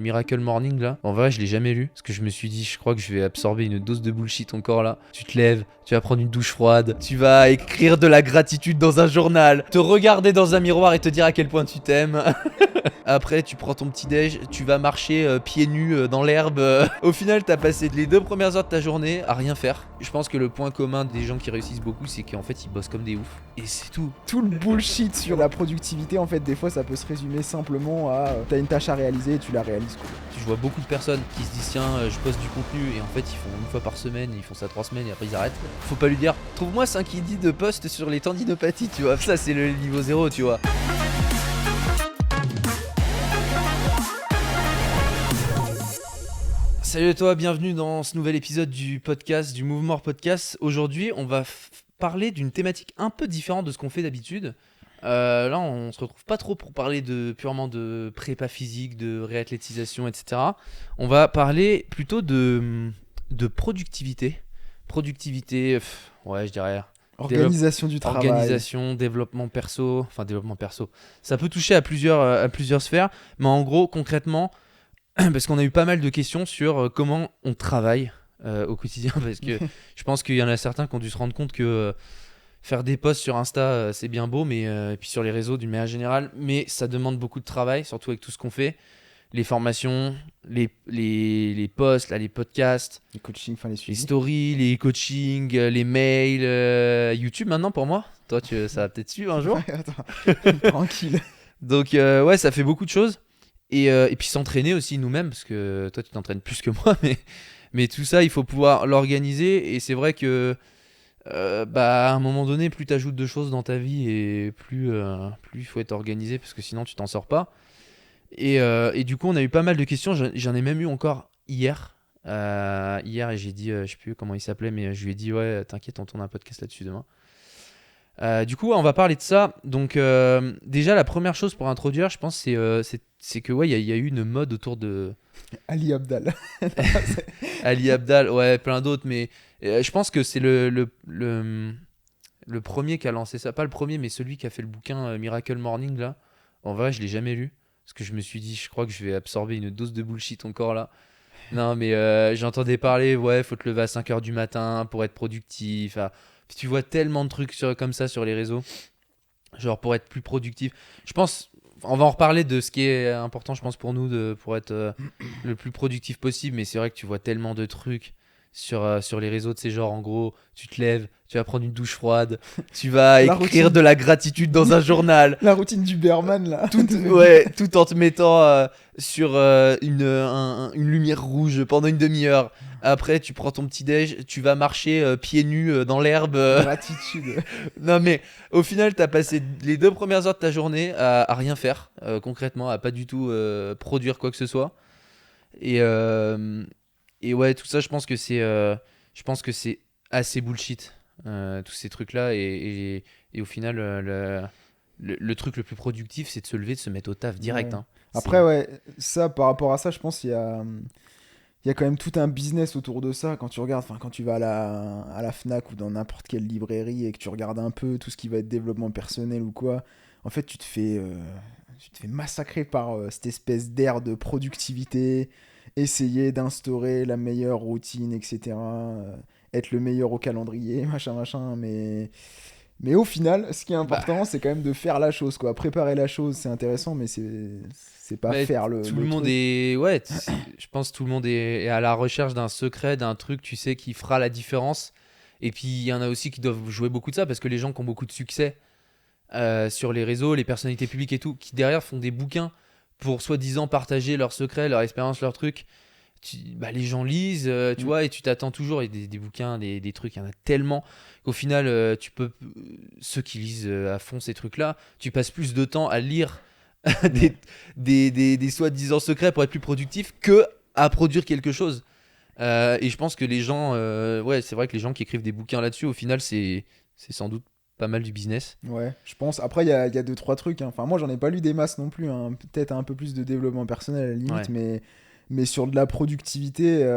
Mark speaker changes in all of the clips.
Speaker 1: Miracle Morning là, en vrai je l'ai jamais lu parce que je me suis dit je crois que je vais absorber une dose de bullshit encore là. Tu te lèves, tu vas prendre une douche froide, tu vas écrire de la gratitude dans un journal, te regarder dans un miroir et te dire à quel point tu t'aimes. Après tu prends ton petit déj, tu vas marcher pieds nus dans l'herbe. Au final t'as passé les 2 premières heures de ta journée à rien faire. Je pense que le point commun des gens qui réussissent beaucoup c'est qu'en fait ils bossent comme des oufs. Et c'est tout.
Speaker 2: Tout le bullshit sur la productivité, en fait, des fois, ça peut se résumer simplement à t'as une tâche à réaliser et tu la réalises, quoi.
Speaker 1: Je vois beaucoup de personnes qui se disent tiens je poste du contenu et en fait ils font une fois par semaine, ils font ça 3 semaines et après ils arrêtent. Faut pas lui dire trouve-moi 5 idées de posts sur les tendinopathies, tu vois. Ça c'est le niveau 0, tu vois. Salut à toi, bienvenue dans ce nouvel épisode du podcast, du Mouvement Podcast. Aujourd'hui on va parler d'une thématique un peu différente de ce qu'on fait d'habitude. Là, on se retrouve pas trop pour parler purement de prépa physique, de réathlétisation, etc. On va parler plutôt de productivité. Productivité, ouais, je dirais.
Speaker 2: Organisation du travail.
Speaker 1: Organisation, développement perso. Ça peut toucher à plusieurs sphères, mais en gros, concrètement, parce qu'on a eu pas mal de questions sur comment on travaille au quotidien, parce que je pense qu'il y en a certains qui ont dû se rendre compte que faire des posts sur Insta, c'est bien beau, mais et puis sur les réseaux d'une manière générale, mais ça demande beaucoup de travail, surtout avec tout ce qu'on fait. Les formations, les posts, là, les podcasts,
Speaker 2: Les coachings, enfin les
Speaker 1: les
Speaker 2: suivis.
Speaker 1: stories, les coachings, les mails, YouTube maintenant pour moi. Toi, ça va peut-être suivre un jour.
Speaker 2: Ouais, attends, tranquille.
Speaker 1: Donc ouais, ça fait beaucoup de choses. Et puis s'entraîner aussi nous-mêmes, parce que toi tu t'entraînes plus que moi, mais tout ça il faut pouvoir l'organiser. Et c'est vrai que à un moment donné, plus tu ajoutes de choses dans ta vie et plus il faut être organisé parce que sinon tu t'en sors pas. Et du coup, on a eu pas mal de questions. J'en ai même eu encore hier. Hier, et j'ai dit, je sais plus comment il s'appelait, mais je lui ai dit, ouais, t'inquiète, on tourne un podcast là-dessus demain. Du coup, on va parler de ça. Donc, déjà, la première chose pour introduire, je pense, c'est que ouais, il y a eu une mode autour de
Speaker 2: Ali Abdal.
Speaker 1: Ali Abdal, ouais, plein d'autres, mais je pense que c'est le premier qui a lancé ça. Pas le premier, mais celui qui a fait le bouquin Miracle Morning, là. En vrai, je l'ai jamais lu. Parce que je me suis dit, je crois que je vais absorber une dose de bullshit encore là. Non, mais j'entendais parler, ouais, faut te lever à 5h du matin pour être productif. Ah, puis tu vois tellement de trucs comme ça sur les réseaux. Genre pour être plus productif. Je pense, on va en reparler de ce qui est important, je pense, pour nous, pour être le plus productif possible. Mais c'est vrai que tu vois tellement de trucs sur les réseaux de ces genres. En gros, tu te lèves, tu vas prendre une douche froide, tu vas
Speaker 2: La
Speaker 1: écrire
Speaker 2: routine.
Speaker 1: de la gratitude dans un journal.
Speaker 2: La routine du Berman, là.
Speaker 1: Tout en te mettant sur une lumière rouge pendant une demi-heure. Après, tu prends ton petit déj, tu vas marcher pieds nus dans l'herbe.
Speaker 2: Gratitude.
Speaker 1: Non, mais au final, t'as passé les 2 premières heures de ta journée à rien faire, concrètement, à pas du tout produire quoi que ce soit. Et, euh, et ouais, tout ça, je pense que c'est assez bullshit, tous ces trucs-là. Et au final, le truc le plus productif, c'est de se lever, de se mettre au taf direct.
Speaker 2: Ouais.
Speaker 1: Hein.
Speaker 2: Après, ouais, ça, par rapport à ça, je pense qu'il y a quand même tout un business autour de ça. Quand tu regardes, enfin, quand tu vas à la Fnac ou dans n'importe quelle librairie et que tu regardes un peu tout ce qui va être développement personnel ou quoi, en fait, tu te fais massacrer par cette espèce d'air de productivité, essayer d'instaurer la meilleure routine, etc. Être le meilleur au calendrier, machin, machin. Mais au final, ce qui est
Speaker 1: Bah,
Speaker 2: important, c'est quand même de faire la chose, quoi. Préparer la chose, c'est intéressant, mais c'est pas
Speaker 1: mais
Speaker 2: faire le
Speaker 1: tout le monde
Speaker 2: truc.
Speaker 1: est. Ouais, je pense que tout le monde est à la recherche d'un secret, d'un truc, tu sais, qui fera la différence. Et puis, il y en a aussi qui doivent jouer beaucoup de ça parce que les gens qui ont beaucoup de succès sur les réseaux, les personnalités publiques et tout, qui derrière font des bouquins pour soi-disant partager leurs secrets, leurs expériences, leurs trucs. Les gens lisent, tu
Speaker 2: Mm.
Speaker 1: vois, et tu t'attends toujours, et des bouquins, des trucs, il y en a tellement qu'au final, ceux qui lisent à fond ces trucs-là, tu passes plus de temps à lire des, des soi-disant secrets pour être plus productif que à produire quelque chose. Et je pense que les gens, ouais, c'est vrai que les gens qui écrivent des bouquins là-dessus, au final, c'est sans doute pas mal du business.
Speaker 2: Ouais, je pense. Après, il y a deux, trois trucs, hein. Enfin, moi, j'en ai pas lu des masses non plus, hein. Peut-être un peu plus de développement personnel à la limite,
Speaker 1: Ouais.
Speaker 2: mais sur de la productivité,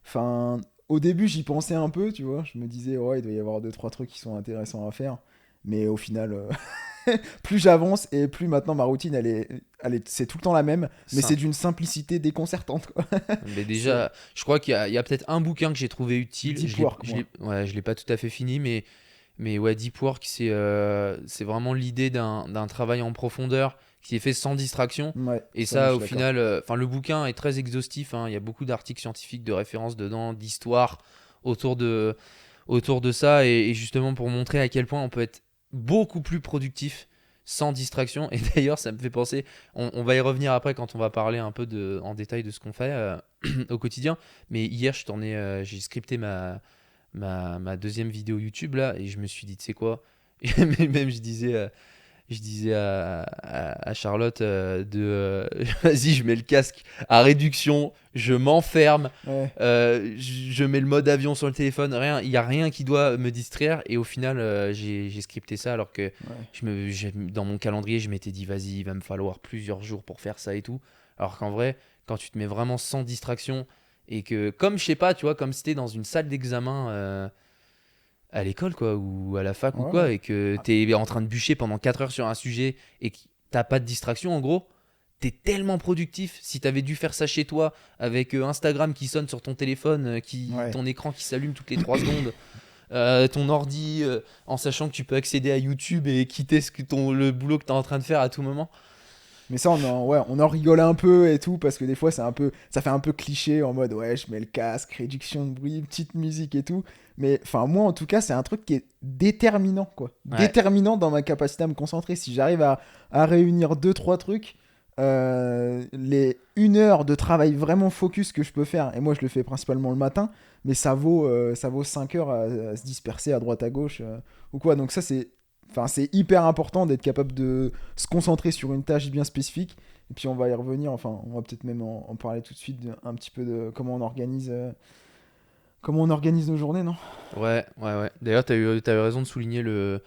Speaker 2: enfin, au début, j'y pensais un peu, tu vois. Je me disais, ouais, il doit y avoir deux, trois trucs qui sont intéressants à faire. Mais au final, plus j'avance et plus maintenant ma routine, c'est tout le temps la même, mais c'est d'une simplicité déconcertante, quoi.
Speaker 1: Mais déjà, je crois qu'il y a peut-être un bouquin que j'ai trouvé utile.
Speaker 2: Deep Work,
Speaker 1: Ouais, je l'ai pas tout à fait fini, mais ouais, Deep Work, c'est vraiment l'idée d'un travail en profondeur qui est fait sans distraction.
Speaker 2: Ouais,
Speaker 1: Et
Speaker 2: ça, moi,
Speaker 1: ça,
Speaker 2: je
Speaker 1: au
Speaker 2: suis d'accord.
Speaker 1: final, le bouquin est très exhaustif, hein. Il y a beaucoup d'articles scientifiques, de références dedans, d'histoires autour de ça. Et justement, pour montrer à quel point on peut être beaucoup plus productif sans distraction. Et d'ailleurs, ça me fait penser, on va y revenir après quand on va parler un peu en détail de ce qu'on fait au quotidien. Mais hier, j'ai scripté ma deuxième vidéo YouTube là, et je me suis dit, tu sais quoi, même je disais à Charlotte vas-y, je mets le casque à réduction, je m'enferme,
Speaker 2: Ouais.
Speaker 1: je mets le mode avion sur le téléphone, rien, il y a rien qui doit me distraire. Et au final, j'ai scripté ça alors que
Speaker 2: Ouais.
Speaker 1: dans mon calendrier, je m'étais dit, vas-y, il va me falloir plusieurs jours pour faire ça et tout. Alors qu'en vrai, quand tu te mets vraiment sans distraction et que, comme je sais pas, tu vois, comme si t'es dans une salle d'examen à l'école, quoi, ou à la fac ou
Speaker 2: Ouais,
Speaker 1: quoi,
Speaker 2: ouais.
Speaker 1: et que t'es en train de bûcher pendant 4 heures sur un sujet et que t'as pas de distraction, en gros, t'es tellement productif. Si t'avais dû faire ça chez toi avec Instagram qui sonne sur ton téléphone,
Speaker 2: Ouais.
Speaker 1: ton écran qui s'allume toutes les 3 secondes, ton ordi, en sachant que tu peux accéder à YouTube et quitter le boulot que t'es en train de faire à tout moment.
Speaker 2: Mais ça, on en rigole un peu et tout, parce que des fois, ça fait un peu cliché en mode, ouais, je mets le casque, réduction de bruit, petite musique et tout. Mais enfin, moi, en tout cas, c'est un truc qui est déterminant, quoi.
Speaker 1: Ouais,
Speaker 2: Déterminant dans ma capacité à me concentrer. Si j'arrive à réunir deux, trois trucs, les 1 heure de travail vraiment focus que je peux faire, et moi, je le fais principalement le matin, mais ça vaut 5 heures à se disperser à droite à gauche ou quoi. Donc ça, c'est hyper important d'être capable de se concentrer sur une tâche bien spécifique. Et puis on va y revenir, enfin on va peut-être même en parler tout de suite un petit peu de comment on organise nos journées, non?
Speaker 1: ouais, ouais, ouais. D'ailleurs, t'as eu raison de souligner le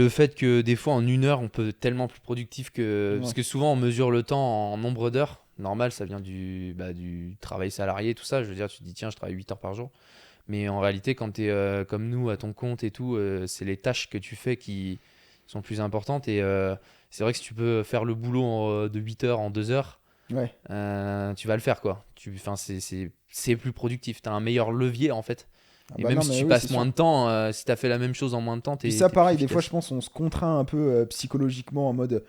Speaker 1: fait que des fois, en 1 heure, on peut être tellement plus productif que. Parce
Speaker 2: Ouais.
Speaker 1: que souvent, on mesure le temps en nombre d'heures. Normal, ça vient du travail salarié, tout ça. Je veux dire, tu te dis, tiens, je travaille 8 heures par jour. Mais en réalité, quand tu es comme nous, à ton compte et tout, c'est les tâches que tu fais qui sont plus importantes. Et c'est vrai que si tu peux faire le boulot de 8 heures en 2 heures,
Speaker 2: Ouais.
Speaker 1: tu vas le faire, quoi. Enfin, c'est plus productif. Tu as un meilleur levier, en fait.
Speaker 2: Ah
Speaker 1: Et
Speaker 2: bah
Speaker 1: même
Speaker 2: non,
Speaker 1: si
Speaker 2: mais
Speaker 1: tu
Speaker 2: oui, c'est
Speaker 1: passes
Speaker 2: sûr.
Speaker 1: moins de temps, si tu as fait la même chose en moins de temps,
Speaker 2: Puis
Speaker 1: tu
Speaker 2: ça,
Speaker 1: es plus
Speaker 2: pareil, des fois, je
Speaker 1: efficace.
Speaker 2: pense on se contraint un peu psychologiquement en mode,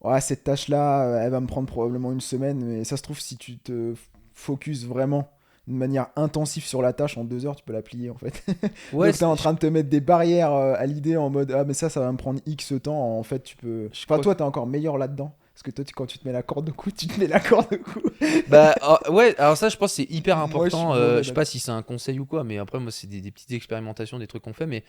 Speaker 2: ouais, cette tâche-là, elle va me prendre probablement une semaine, mais ça se trouve, si tu te focuses vraiment de manière intensive sur la tâche, en 2 heures, tu peux la plier en fait.
Speaker 1: Ouais,
Speaker 2: Donc t'es en train de te mettre des barrières à l'idée en mode, ah, mais ça va me prendre X temps. En fait, tu peux.
Speaker 1: je
Speaker 2: Enfin,
Speaker 1: crois.
Speaker 2: toi, t'es encore meilleur là-dedans. Parce que toi, quand tu te mets la corde de cou, tu te mets la corde de cou.
Speaker 1: Bah ouais, alors ça je pense que c'est hyper
Speaker 2: Moi, je suis
Speaker 1: important. Je
Speaker 2: mauvais
Speaker 1: sais pas
Speaker 2: là-dessus.
Speaker 1: si c'est un conseil ou quoi, mais après moi c'est des petites expérimentations, des trucs qu'on fait. Mais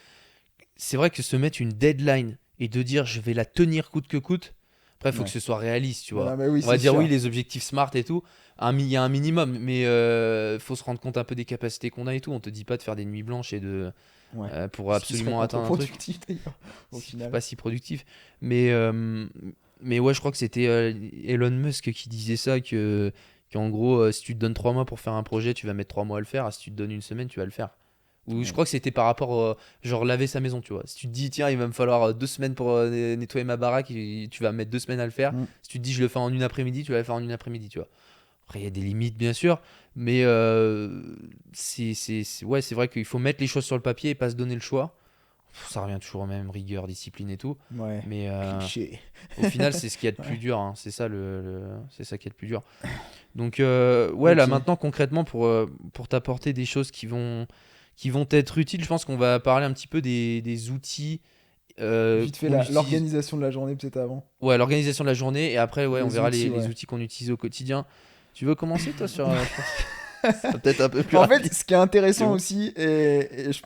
Speaker 1: c'est vrai que se mettre une deadline et de dire je vais la tenir coûte que coûte, après il faut que
Speaker 2: Ouais.
Speaker 1: ce soit réaliste, tu
Speaker 2: Bah
Speaker 1: vois.
Speaker 2: non, mais oui,
Speaker 1: On va
Speaker 2: c'est
Speaker 1: dire oui,
Speaker 2: sûr.
Speaker 1: les objectifs SMART et tout, il y a un minimum, mais faut se rendre compte un peu des capacités qu'on a et tout. On te dit pas de faire des nuits blanches
Speaker 2: Ouais.
Speaker 1: pour
Speaker 2: Ce qui serait
Speaker 1: absolument atteindre un truc.
Speaker 2: contre-productif d'ailleurs, au
Speaker 1: C'est
Speaker 2: final.
Speaker 1: pas si productif. Mais, euh, mais ouais, je crois que c'était Elon Musk qui disait ça, qu'en gros, si tu te donnes 3 mois pour faire un projet, tu vas mettre 3 mois à le faire. Si tu te donnes une semaine, tu vas le faire. Ou je
Speaker 2: Ouais.
Speaker 1: crois que c'était par rapport, genre laver sa maison, tu vois. Si tu te dis, tiens, il va me falloir 2 semaines pour nettoyer ma baraque, et tu vas mettre 2 semaines à le faire.
Speaker 2: Mm.
Speaker 1: Si tu te dis, je le fais en une après-midi, tu vas le faire en une après-midi, tu vois. Après, il y a des limites, bien sûr, mais ouais, c'est vrai qu'il faut mettre les choses sur le papier et pas se donner le choix. Ça revient toujours au même, rigueur, discipline et tout.
Speaker 2: Ouais.
Speaker 1: Mais
Speaker 2: Cliché.
Speaker 1: au final, c'est ce qu'il y a de plus
Speaker 2: Ouais.
Speaker 1: dur, hein. C'est ça c'est ça qui est le plus dur. Donc ouais, là
Speaker 2: Ok.
Speaker 1: maintenant concrètement pour t'apporter des choses qui vont être utiles, je pense qu'on va parler un petit peu des outils
Speaker 2: Vite fait,
Speaker 1: qu'on utilise.
Speaker 2: l'organisation de la journée, peut-être avant.
Speaker 1: Ouais, l'organisation de la journée et après ouais, on
Speaker 2: Les
Speaker 1: verra
Speaker 2: outils,
Speaker 1: les
Speaker 2: ouais.
Speaker 1: outils qu'on utilise au quotidien. Tu veux commencer toi sur je pense que ça sera peut-être un peu plus
Speaker 2: En fait,
Speaker 1: rapide
Speaker 2: ce qui est
Speaker 1: que
Speaker 2: intéressant
Speaker 1: moi.
Speaker 2: aussi,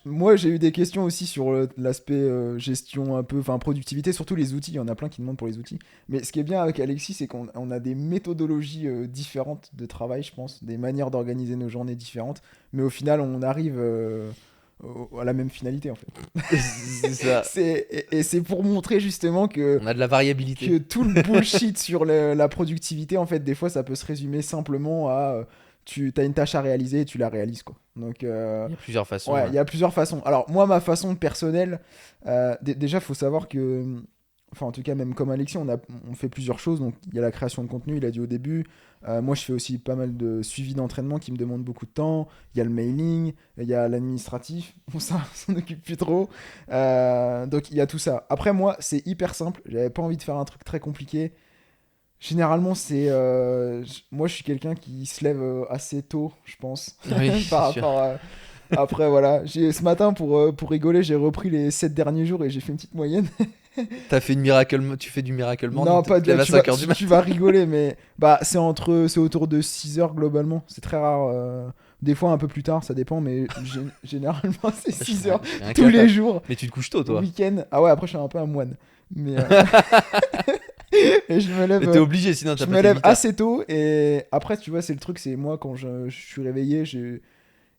Speaker 2: moi j'ai eu des questions aussi sur l'aspect gestion un peu, enfin productivité, surtout les outils, il y en a plein qui demandent pour les outils. Mais ce qui est bien avec Alexis, c'est qu'on a des méthodologies différentes de travail, je pense, des manières d'organiser nos journées différentes, mais au final on arrive à la même finalité en fait.
Speaker 1: C'est ça.
Speaker 2: Et c'est pour montrer justement que
Speaker 1: On a de la variabilité.
Speaker 2: tout le bullshit sur la productivité, en fait, des fois, ça peut se résumer simplement à tu as une tâche à réaliser et tu la réalises, quoi. Donc,
Speaker 1: Il y a plusieurs façons,
Speaker 2: ouais,
Speaker 1: ouais.
Speaker 2: il y a plusieurs façons. Alors, moi, ma façon personnelle, déjà, il faut savoir que enfin en tout cas même comme Alexis, on fait plusieurs choses. Donc il y a la création de contenu, il a dit au début. Moi je fais aussi pas mal de suivi d'entraînement qui me demande beaucoup de temps. Il y a le mailing, il y a l'administratif. Bon ça, on s'en occupe plus trop. Donc il y a tout ça. Après moi c'est hyper simple. J'avais pas envie de faire un truc très compliqué. Généralement c'est, moi je suis quelqu'un qui se lève assez tôt, je pense,
Speaker 1: Oui,
Speaker 2: par
Speaker 1: c'est sûr.
Speaker 2: rapport à... Après voilà, ce matin pour rigoler, j'ai repris les 7 derniers jours et j'ai fait une petite moyenne.
Speaker 1: Tu fais du Miracle Morning,
Speaker 2: Non,
Speaker 1: tu
Speaker 2: pas
Speaker 1: te
Speaker 2: de...
Speaker 1: lèves à
Speaker 2: tu vas,
Speaker 1: 5h du
Speaker 2: tu
Speaker 1: matin.
Speaker 2: vas rigoler, mais bah, c'est autour de 6 heures globalement. C'est très rare. Des fois un peu plus tard, ça dépend, mais généralement c'est
Speaker 1: Je
Speaker 2: 6
Speaker 1: serais,
Speaker 2: heures
Speaker 1: je serais
Speaker 2: tous les
Speaker 1: incapable.
Speaker 2: jours.
Speaker 1: Mais tu te couches tôt, toi.
Speaker 2: Week-end. Ah ouais, après je suis un peu un moine. Mais et
Speaker 1: Mais t'es obligé, sinon
Speaker 2: je
Speaker 1: t'as pas
Speaker 2: me
Speaker 1: tes
Speaker 2: lève
Speaker 1: 8 heures.
Speaker 2: assez tôt. Et après, tu vois, c'est le truc, c'est moi quand je suis réveillé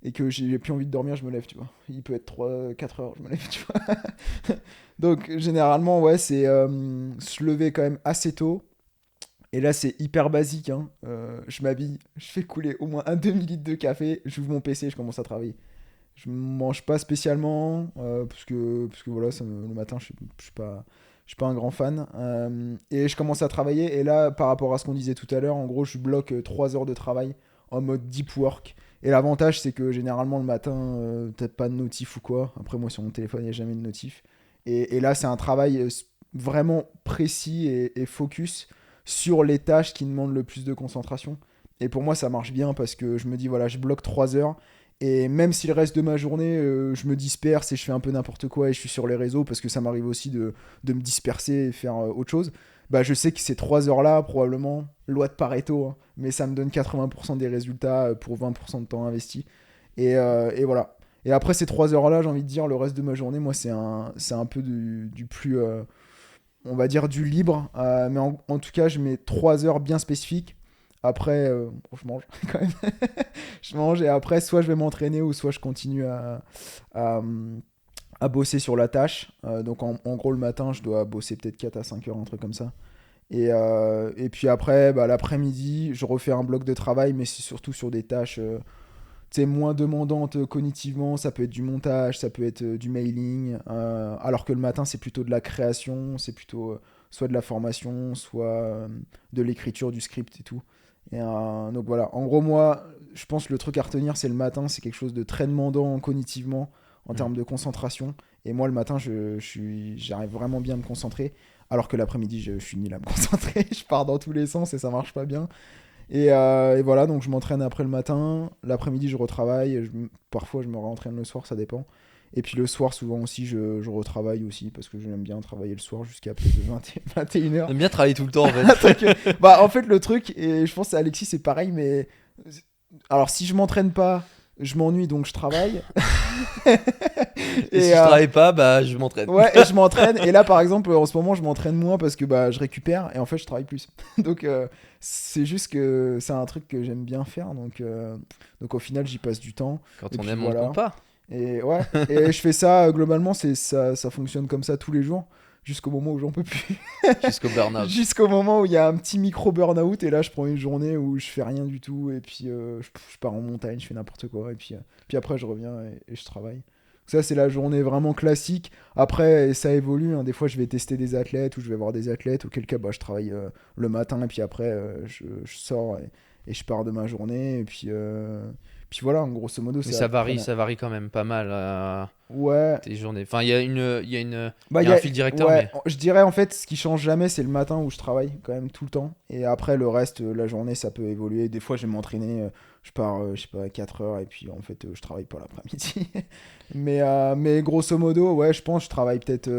Speaker 2: et que j'ai plus envie de dormir, je me lève, tu vois. Il peut être 3 4 heures, je me lève, tu vois. Donc généralement, ouais, c'est se lever quand même assez tôt. Et là, c'est hyper basique, hein. Je m'habille, je fais couler au moins un demi-litre de café, j'ouvre mon PC, je commence à travailler. Je mange pas spécialement, parce que voilà, le matin, je suis pas un grand fan. Et je commence à travailler, et là, par rapport à ce qu'on disait tout à l'heure, en gros, je bloque 3 heures de travail en mode deep work. Et l'avantage, c'est que généralement, le matin, t'as pas de notif ou quoi. Après, moi, sur mon téléphone, il n'y a jamais de notif. Et là, c'est un travail vraiment précis et focus sur les tâches qui demandent le plus de concentration. Et pour moi, ça marche bien parce que je me dis, voilà, je bloque 3 heures. Et même si le reste de ma journée, je me disperse et je fais un peu n'importe quoi et je suis sur les réseaux parce que ça m'arrive aussi de me disperser et faire autre chose, bah je sais que ces 3 heures-là, probablement, loi de Pareto, hein, mais ça me donne 80% des résultats pour 20% de temps investi. Et voilà. Et après ces 3 heures-là, j'ai envie de dire, le reste de ma journée, moi, c'est un peu du plus, on va dire, du libre. Mais en tout cas, je mets 3 heures bien spécifiques. Après, bon, je mange quand même. Je mange et après, soit je vais m'entraîner ou soit je continue à, à bosser sur la tâche. Donc en gros, le matin, je dois bosser peut-être 4 à 5 heures, un truc comme ça. Et puis après, bah, l'après-midi, je refais un bloc de travail, mais c'est surtout sur des tâches moins demandantes cognitivement. Ça peut être du montage, ça peut être du mailing. Alors que le matin, c'est plutôt de la création, c'est plutôt soit de la formation, soit de l'écriture, du script et tout. Donc voilà, en gros, moi, je pense que le truc à retenir, c'est le matin, c'est quelque chose de très demandant cognitivement en
Speaker 1: Mm.
Speaker 2: termes de concentration. Et moi, le matin, j'arrive vraiment bien à me concentrer. Alors que l'après-midi, je suis nul à me concentrer. Je pars dans tous les sens et ça marche pas bien. Et voilà, donc je m'entraîne après le matin. L'après-midi, je retravaille. Parfois, je me réentraîne le soir, ça dépend. Et puis le soir, souvent aussi, je retravaille aussi parce que j'aime bien travailler le soir jusqu'à peut-être 21h.
Speaker 1: J'aime bien travailler tout le temps, en fait.
Speaker 2: Bah, en fait, le truc, et je pense à Alexis, c'est pareil, mais. Alors, si je m'entraîne pas, je m'ennuie donc je travaille.
Speaker 1: Et si
Speaker 2: et,
Speaker 1: je travaille pas, bah je m'entraîne.
Speaker 2: ouais, et je m'entraîne. Et là, par exemple, en ce moment, je m'entraîne moins parce que bah, je récupère et en fait, je travaille plus. Donc, c'est juste que c'est un truc que j'aime bien faire. Donc au final, j'y passe du temps.
Speaker 1: Quand
Speaker 2: Et
Speaker 1: on
Speaker 2: puis
Speaker 1: aime, on ne
Speaker 2: voilà.
Speaker 1: compte pas.
Speaker 2: Et ouais, et je fais ça, globalement, ça fonctionne comme ça tous les jours. Jusqu'au moment où j'en peux plus.
Speaker 1: Jusqu'au burn-out.
Speaker 2: Jusqu'au moment où il y a un petit micro burn-out. Et là, je prends une journée où je fais rien du tout. Et puis, je pars en montagne, je fais n'importe quoi. Et puis après, je reviens et je travaille. Ça, c'est la journée vraiment classique. Après, ça évolue, hein. Des fois, je vais tester des athlètes ou je vais voir des athlètes. Auquel cas, bah, je travaille le matin. Et puis après, je sors et je pars de ma journée. Et puis voilà, en grosso modo,
Speaker 1: Mais
Speaker 2: c'est à peu près
Speaker 1: ça varie quand même pas mal
Speaker 2: Ouais,
Speaker 1: tes journées. Enfin, il
Speaker 2: bah,
Speaker 1: y a un fil directeur,
Speaker 2: ouais,
Speaker 1: mais
Speaker 2: je dirais en fait, ce qui change jamais, c'est le matin où je travaille quand même tout le temps. Et après, le reste, la journée, ça peut évoluer. Des fois, je vais m'entraîner, je pars, je sais pas, 4 heures et puis en fait, je travaille pas l'après-midi. Mais grosso modo, ouais, je pense que je travaille peut-être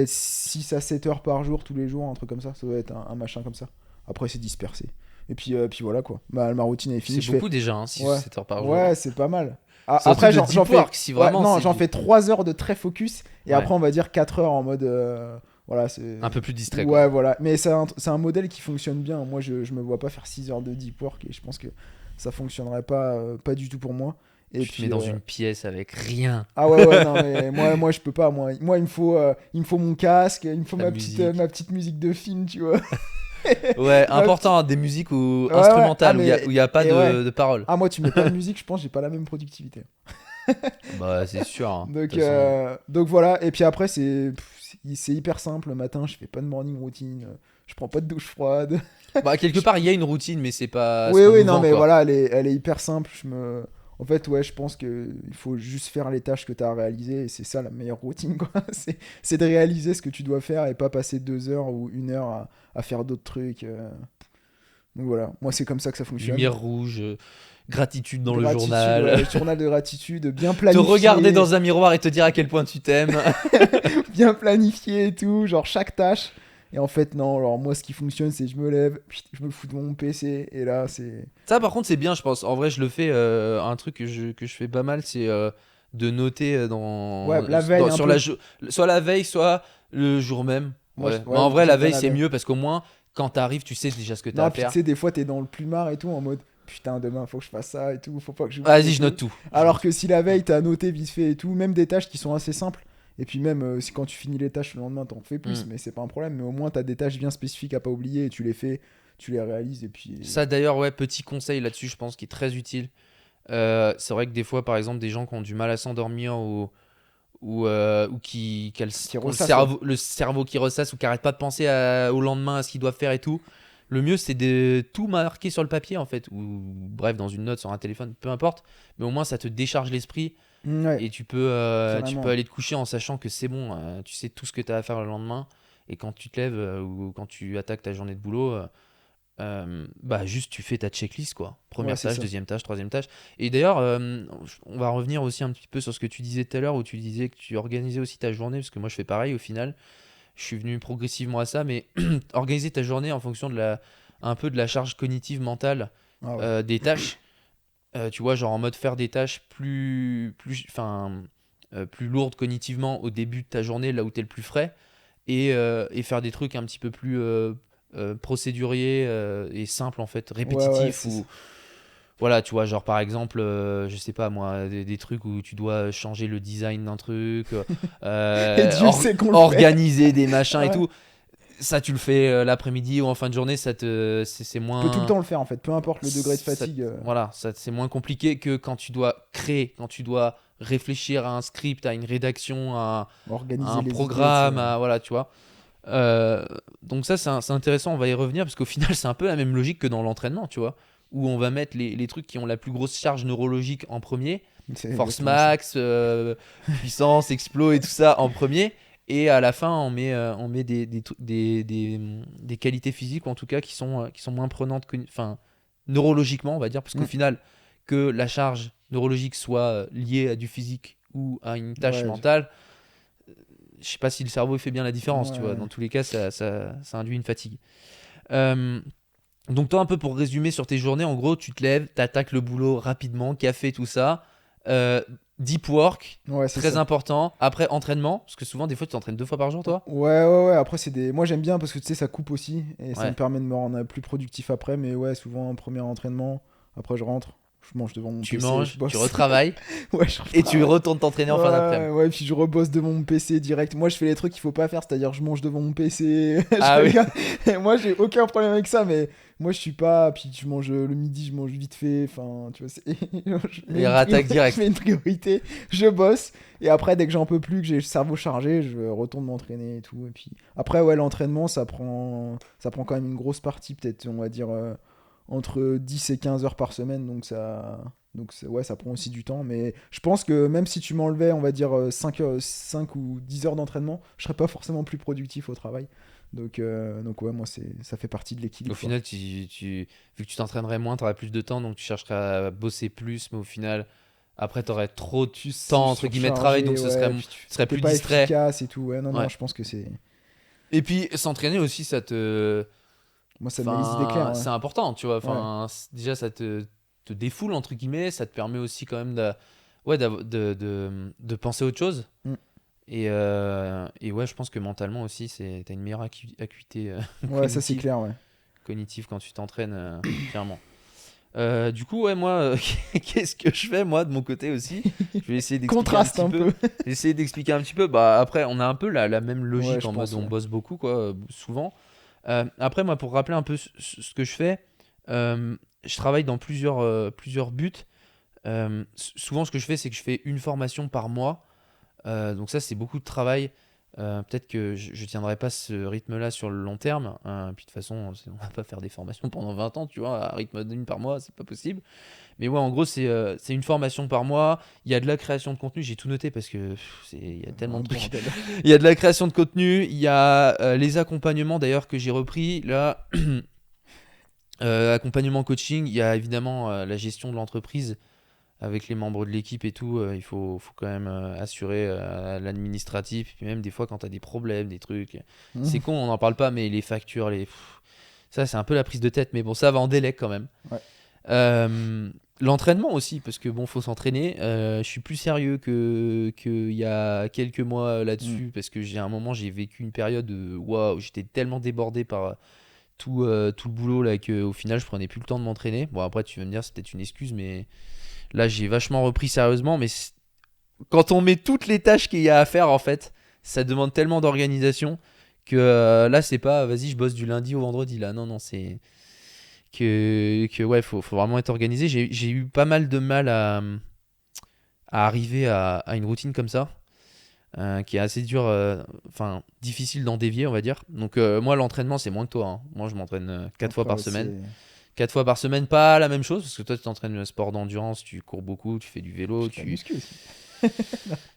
Speaker 2: 6 à 7 heures par jour, tous les jours, un truc comme ça. Ça doit être un machin comme ça. Après, c'est dispersé. Et puis voilà quoi. Ma routine est finie.
Speaker 1: c'est beaucoup déjà, hein, 6 ou
Speaker 2: Ouais,
Speaker 1: 7 heures par jour.
Speaker 2: ouais, c'est pas mal.
Speaker 1: Surtout
Speaker 2: Après,
Speaker 1: de
Speaker 2: j'en
Speaker 1: deep
Speaker 2: fais.
Speaker 1: work, si
Speaker 2: Ouais,
Speaker 1: vraiment
Speaker 2: non,
Speaker 1: c'est
Speaker 2: j'en fais 3 heures de très focus. Et
Speaker 1: Ouais.
Speaker 2: après, on va dire 4 heures en mode. Voilà, c'est.
Speaker 1: Un peu plus distrait,
Speaker 2: Ouais,
Speaker 1: quoi.
Speaker 2: voilà. Mais c'est un modèle qui fonctionne bien. Moi, je me vois pas faire 6 heures de deep work. Et je pense que ça fonctionnerait pas du tout pour moi. Et
Speaker 1: Tu te mets
Speaker 2: puis.
Speaker 1: dans une pièce avec rien,
Speaker 2: Ah ouais, ouais, non, mais moi je peux pas. Moi il me faut mon casque, il me faut
Speaker 1: la musique.
Speaker 2: ma petite musique de film, tu vois.
Speaker 1: Ouais,
Speaker 2: Ma
Speaker 1: important, hein, des musiques ou
Speaker 2: Ouais, ouais. Ah,
Speaker 1: instrumentales où il y a pas
Speaker 2: et ouais.
Speaker 1: de paroles.
Speaker 2: Ah, moi, tu mets pas de musique, je pense que j'ai pas la même productivité.
Speaker 1: Bah, c'est sûr, hein. De
Speaker 2: Donc,
Speaker 1: toute façon.
Speaker 2: donc voilà, et puis après, c'est hyper simple. Le matin, je fais pas de morning routine, je prends pas de douche froide.
Speaker 1: Bah, quelque part, il y a une routine, mais c'est pas ce
Speaker 2: Oui,
Speaker 1: qu'on
Speaker 2: oui,
Speaker 1: nous
Speaker 2: non,
Speaker 1: vend,
Speaker 2: mais
Speaker 1: quoi.
Speaker 2: voilà, elle est hyper simple. En fait, ouais, je pense que il faut juste faire les tâches que tu as à réaliser, et c'est ça la meilleure routine, quoi. C'est de réaliser ce que tu dois faire et pas passer 2 heures ou 1 heure à faire d'autres trucs. Donc voilà, moi, c'est comme ça que ça fonctionne.
Speaker 1: Lumière rouge, gratitude dans le
Speaker 2: Gratitude,
Speaker 1: journal.
Speaker 2: ouais, journal de gratitude, bien
Speaker 1: Te regarder
Speaker 2: planifié,
Speaker 1: dans un miroir et te dire à quel point tu t'aimes.
Speaker 2: bien planifié et tout, genre chaque tâche. Et en fait, non, alors moi, ce qui fonctionne, c'est je me lève, je me fous de mon PC, et là, c'est.
Speaker 1: Ça, par contre, c'est bien, je pense. En vrai, je le fais. Un truc que je fais pas mal, c'est de noter
Speaker 2: Ouais, la veille un
Speaker 1: sur
Speaker 2: peu.
Speaker 1: soit la veille, soit le jour même.
Speaker 2: Moi,
Speaker 1: Ouais. Mais
Speaker 2: ouais,
Speaker 1: en vrai, la
Speaker 2: j'aime bien
Speaker 1: veille,
Speaker 2: la
Speaker 1: c'est
Speaker 2: veille.
Speaker 1: mieux parce qu'au moins, quand t'arrives, tu sais déjà ce que t'as
Speaker 2: Non,
Speaker 1: à
Speaker 2: puis tu
Speaker 1: faire.
Speaker 2: sais, des fois, t'es dans le plumard et tout, en mode putain, demain, faut que je fasse ça et tout, faut pas que j'oublie
Speaker 1: Vas-y,
Speaker 2: et
Speaker 1: je note
Speaker 2: tout.
Speaker 1: tout. Je
Speaker 2: Alors
Speaker 1: note
Speaker 2: que
Speaker 1: tout.
Speaker 2: si la veille, t'as noté vite fait et tout, même des tâches qui sont assez simples, et puis même si quand tu finis les tâches le lendemain, t'en fais plus,
Speaker 1: Hmm.
Speaker 2: mais c'est pas un problème, mais au moins, t'as des tâches bien spécifiques à pas oublier et tu les fais, tu les réalises, et puis.
Speaker 1: Ça, d'ailleurs, ouais, petit conseil là-dessus, je pense, qui est très utile. C'est vrai que des fois, par exemple, des gens qui ont du mal à s'endormir ou
Speaker 2: Qui
Speaker 1: ont
Speaker 2: ressasse, ouais.
Speaker 1: le cerveau qui ressasse ou qui arrête pas de penser au lendemain, à ce qu'ils doivent faire et tout. Le mieux, c'est de tout marquer sur le papier, en fait, ou bref, dans une note, sur un téléphone, peu importe. Mais au moins, ça te décharge l'esprit
Speaker 2: Ouais,
Speaker 1: et tu peux
Speaker 2: carrément.
Speaker 1: aller te coucher en sachant que c'est bon, tu sais tout ce que tu as à faire le lendemain. Et quand tu te lèves ou quand tu attaques ta journée de boulot, bah juste tu fais ta checklist quoi.
Speaker 2: Ouais,
Speaker 1: Première
Speaker 2: c'est
Speaker 1: tâche,
Speaker 2: ça.
Speaker 1: deuxième tâche, troisième tâche. Et d'ailleurs, on va revenir aussi un petit peu sur ce que tu disais tout à l'heure où tu disais que tu organisais aussi ta journée parce que moi je fais pareil au final. Je suis venu progressivement à ça, mais organiser ta journée en fonction un peu de la charge cognitive mentale
Speaker 2: Ah ouais.
Speaker 1: des tâches. Tu vois, genre en mode faire des tâches plus lourdes cognitivement au début de ta journée, là où tu es le plus frais, et faire des trucs un petit peu plus procéduriers et simples, en fait,
Speaker 2: Ouais, ouais,
Speaker 1: répétitifs,
Speaker 2: c'est ça.
Speaker 1: ou voilà, tu vois, genre par exemple, je sais pas moi, des trucs où tu dois changer le design d'un truc,
Speaker 2: Et Dieu sait qu'on le fait.
Speaker 1: organiser des machins et
Speaker 2: Ouais.
Speaker 1: tout. Ça, tu le fais l'après-midi ou en fin de journée, c'est
Speaker 2: Tu peux tout le
Speaker 1: moins
Speaker 2: temps le faire en fait, peu importe le degré de fatigue.
Speaker 1: voilà, ça, c'est moins compliqué que quand tu dois créer, quand tu dois réfléchir à un script, à une rédaction, à
Speaker 2: Organiser
Speaker 1: un
Speaker 2: les idées, tu
Speaker 1: programme,
Speaker 2: sais.
Speaker 1: voilà, tu vois. Donc ça, c'est intéressant, on va y revenir, parce qu'au final, c'est un peu la même logique que dans l'entraînement, tu vois, où on va mettre les trucs qui ont la plus grosse charge neurologique en premier,
Speaker 2: C'est
Speaker 1: force
Speaker 2: exactement ça.
Speaker 1: max, puissance, explo et tout ça en premier, et à la fin, on met des qualités physiques, ou en tout cas, qui sont moins prenantes, enfin, neurologiquement, on va dire, parce qu'au
Speaker 2: Mm.
Speaker 1: final, que la charge neurologique soit liée à du physique ou à une tâche
Speaker 2: Ouais,
Speaker 1: mentale, je sais pas si le cerveau fait bien la différence, tu vois.
Speaker 2: ouais.
Speaker 1: Dans tous les cas, ça induit une fatigue. Euh, donc toi, un peu pour résumer sur tes journées, en gros, tu te lèves, t'attaques le boulot rapidement, café, tout ça. Euh, Deep work,
Speaker 2: Ouais, c'est
Speaker 1: très
Speaker 2: ça.
Speaker 1: important. Après, entraînement, parce que souvent, des fois, tu t'entraînes 2 fois par jour, toi.
Speaker 2: Ouais, ouais, ouais. Après, c'est des. Moi, j'aime bien parce que tu sais, ça coupe aussi et ça me
Speaker 1: Ouais.
Speaker 2: permet de me rendre plus productif après. Mais ouais, souvent, un premier entraînement. Après, je rentre, je mange devant mon
Speaker 1: Tu
Speaker 2: PC, je
Speaker 1: manges, tu
Speaker 2: bosse.
Speaker 1: retravailles,
Speaker 2: Ouais, je
Speaker 1: et tu
Speaker 2: retravaille.
Speaker 1: retournes t'entraîner en fin
Speaker 2: Ouais,
Speaker 1: d'après-midi.
Speaker 2: ouais, puis je rebosse devant mon PC direct. Moi, je fais les trucs qu'il faut pas faire, c'est-à-dire je mange devant mon PC, je
Speaker 1: Ah oui,
Speaker 2: regarde. Moi, j'ai aucun problème avec ça, mais moi, je suis pas. Puis je mange le midi, je mange vite fait. Enfin, tu vois, je mets
Speaker 1: et rattaque
Speaker 2: je mets
Speaker 1: direct.
Speaker 2: une priorité, je bosse. Et après, dès que j'en peux plus, que j'ai le cerveau chargé, je retourne m'entraîner et tout. Et puis après, ouais, l'entraînement, ça prend quand même une grosse partie, peut-être, on va dire, entre 10 et 15 heures par semaine. Ouais, ça prend aussi du temps, mais je pense que même si tu m'enlevais, on va dire 5 ou 10 heures d'entraînement, je serais pas forcément plus productif au travail. Donc ouais, moi, ça fait partie de
Speaker 1: Au
Speaker 2: l'équilibre, quoi.
Speaker 1: final, vu que tu t'entraînerais moins, tu aurais plus de temps, donc tu chercherais à bosser plus, mais au final, après, tu aurais trop de
Speaker 2: Tu
Speaker 1: temps, entre guillemets, de travail,
Speaker 2: surchargé,
Speaker 1: donc
Speaker 2: ouais, puis
Speaker 1: tu serais
Speaker 2: t'es
Speaker 1: plus
Speaker 2: pas
Speaker 1: distrait.
Speaker 2: efficace et tout. Ouais, non, non,
Speaker 1: Ouais.
Speaker 2: je pense que c'est.
Speaker 1: Et puis, s'entraîner aussi,
Speaker 2: Moi, ça me met les idées claires,
Speaker 1: enfin,
Speaker 2: ouais.
Speaker 1: c'est important, tu vois.
Speaker 2: Ouais,
Speaker 1: Enfin, déjà, ça te défoule, entre guillemets, ça te permet aussi quand même ouais, de penser à autre chose.
Speaker 2: Mm.
Speaker 1: Et ouais, je pense que mentalement aussi, t'as une meilleure acuité
Speaker 2: Ouais, ça c'est
Speaker 1: cognitive,
Speaker 2: clair, ouais.
Speaker 1: quand tu t'entraînes, clairement. Du coup, ouais, moi, qu'est-ce que je fais, moi, de mon côté aussi? Je vais essayer d'expliquer un
Speaker 2: Contraste
Speaker 1: petit
Speaker 2: un
Speaker 1: peu.
Speaker 2: peu.
Speaker 1: Essayer d'expliquer un petit peu. Bah, après, on a un peu la même
Speaker 2: Ouais,
Speaker 1: logique
Speaker 2: je
Speaker 1: en mode
Speaker 2: pense,
Speaker 1: on
Speaker 2: ouais.
Speaker 1: bosse beaucoup, quoi, souvent. Après, moi, pour rappeler un peu ce que je fais, je travaille dans plusieurs buts. Souvent, ce que je fais, c'est que je fais une formation par mois. Donc ça, c'est beaucoup de travail. Peut-être que je tiendrai pas ce rythme-là sur le long terme. Puis de toute façon, on va pas faire des formations pendant 20 ans, tu vois, à rythme d'une par mois, c'est pas possible. Mais ouais, en gros, c'est une formation par mois. Il y a de la création de contenu, j'ai tout noté parce que il y a tellement
Speaker 2: Un
Speaker 1: de trucs.
Speaker 2: bordel.
Speaker 1: Il y a de la création de contenu, il y a les accompagnements d'ailleurs que j'ai repris. Là, accompagnement coaching, il y a évidemment la gestion de l'entreprise avec les membres de l'équipe et tout. Il faut quand même assurer l'administratif. Et puis même des fois, quand tu as des problèmes, des trucs, c'est con, on n'en parle pas, mais les factures, ça, c'est un peu la prise de tête. Mais bon, ça va en délai quand même.
Speaker 2: Ouais.
Speaker 1: L'entraînement aussi, parce que bon, faut s'entraîner. Je suis plus sérieux qu'il y a quelques mois là-dessus, parce que j'ai un moment, j'ai vécu une période waouh, j'étais tellement débordé par tout le boulot là qu'au final, je prenais plus le temps de m'entraîner. Bon, après, tu vas me dire, c'est peut-être une excuse, mais là, j'ai vachement repris sérieusement. Mais quand on met toutes les tâches qu'il y a à faire, en fait, ça demande tellement d'organisation que là, c'est pas, vas-y, je bosse du lundi au vendredi. Là, non, non, c'est que ouais, faut vraiment être organisé. J'ai eu pas mal de mal à arriver à une routine comme ça, qui est assez dur, enfin difficile d'en dévier, on va dire. Donc moi, l'entraînement, c'est moins que toi, hein. Moi, je m'entraîne 4 fois
Speaker 2: Après,
Speaker 1: par
Speaker 2: ouais,
Speaker 1: semaine. 4 fois par semaine, pas la même chose, parce que toi, tu t'entraînes le sport d'endurance, tu cours beaucoup, tu fais du vélo,
Speaker 2: Je fais de la muscu aussi.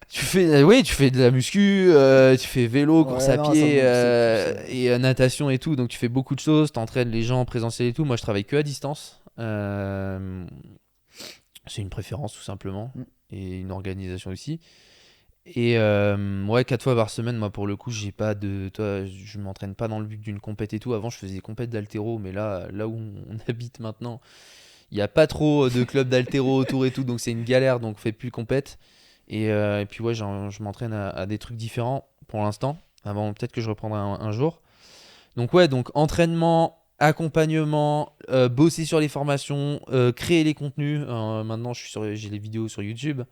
Speaker 1: tu fais, oui, tu fais de la muscu, tu fais vélo, course
Speaker 2: Ouais,
Speaker 1: à
Speaker 2: non, ça,
Speaker 1: pied
Speaker 2: bon, c'est plus.
Speaker 1: et natation et tout. Donc tu fais beaucoup de choses, t'entraînes les gens en présentiel et tout. Moi, je travaille que à distance. C'est une préférence tout simplement
Speaker 2: Mm.
Speaker 1: et une organisation aussi. Et ouais, 4 fois par semaine, moi pour le coup, j'ai pas de, toi, je m'entraîne pas dans le but d'une compète et tout. Avant, je faisais des compètes d'haltéro, mais là où on habite maintenant, il y a pas trop de clubs d'haltéro autour et tout, donc c'est une galère, donc on fait plus compète. Et puis ouais, je m'entraîne à des trucs différents pour l'instant. Avant, peut-être que je reprendrai un jour. Donc ouais, donc entraînement, accompagnement, bosser sur les formations, créer les contenus. Maintenant, j'ai les vidéos sur YouTube.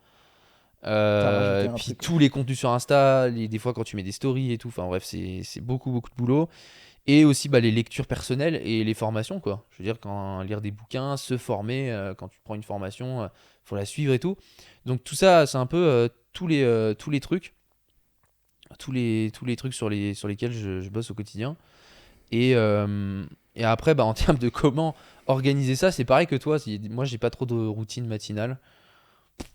Speaker 2: T'as rajouté un
Speaker 1: Puis
Speaker 2: truc.
Speaker 1: tous les contenus sur Insta, des fois quand tu mets des stories et tout. Enfin bref, c'est beaucoup, beaucoup de boulot. Et aussi bah, les lectures personnelles et les formations, quoi. Je veux dire, quand lire des bouquins, se former, quand tu prends une formation, faut la suivre et tout. Donc tout ça, c'est un peu tous les trucs, tous les trucs sur lesquels je bosse au quotidien. Et après, bah, en termes de comment organiser ça, c'est pareil que toi. Moi, j'ai pas trop de routine matinale.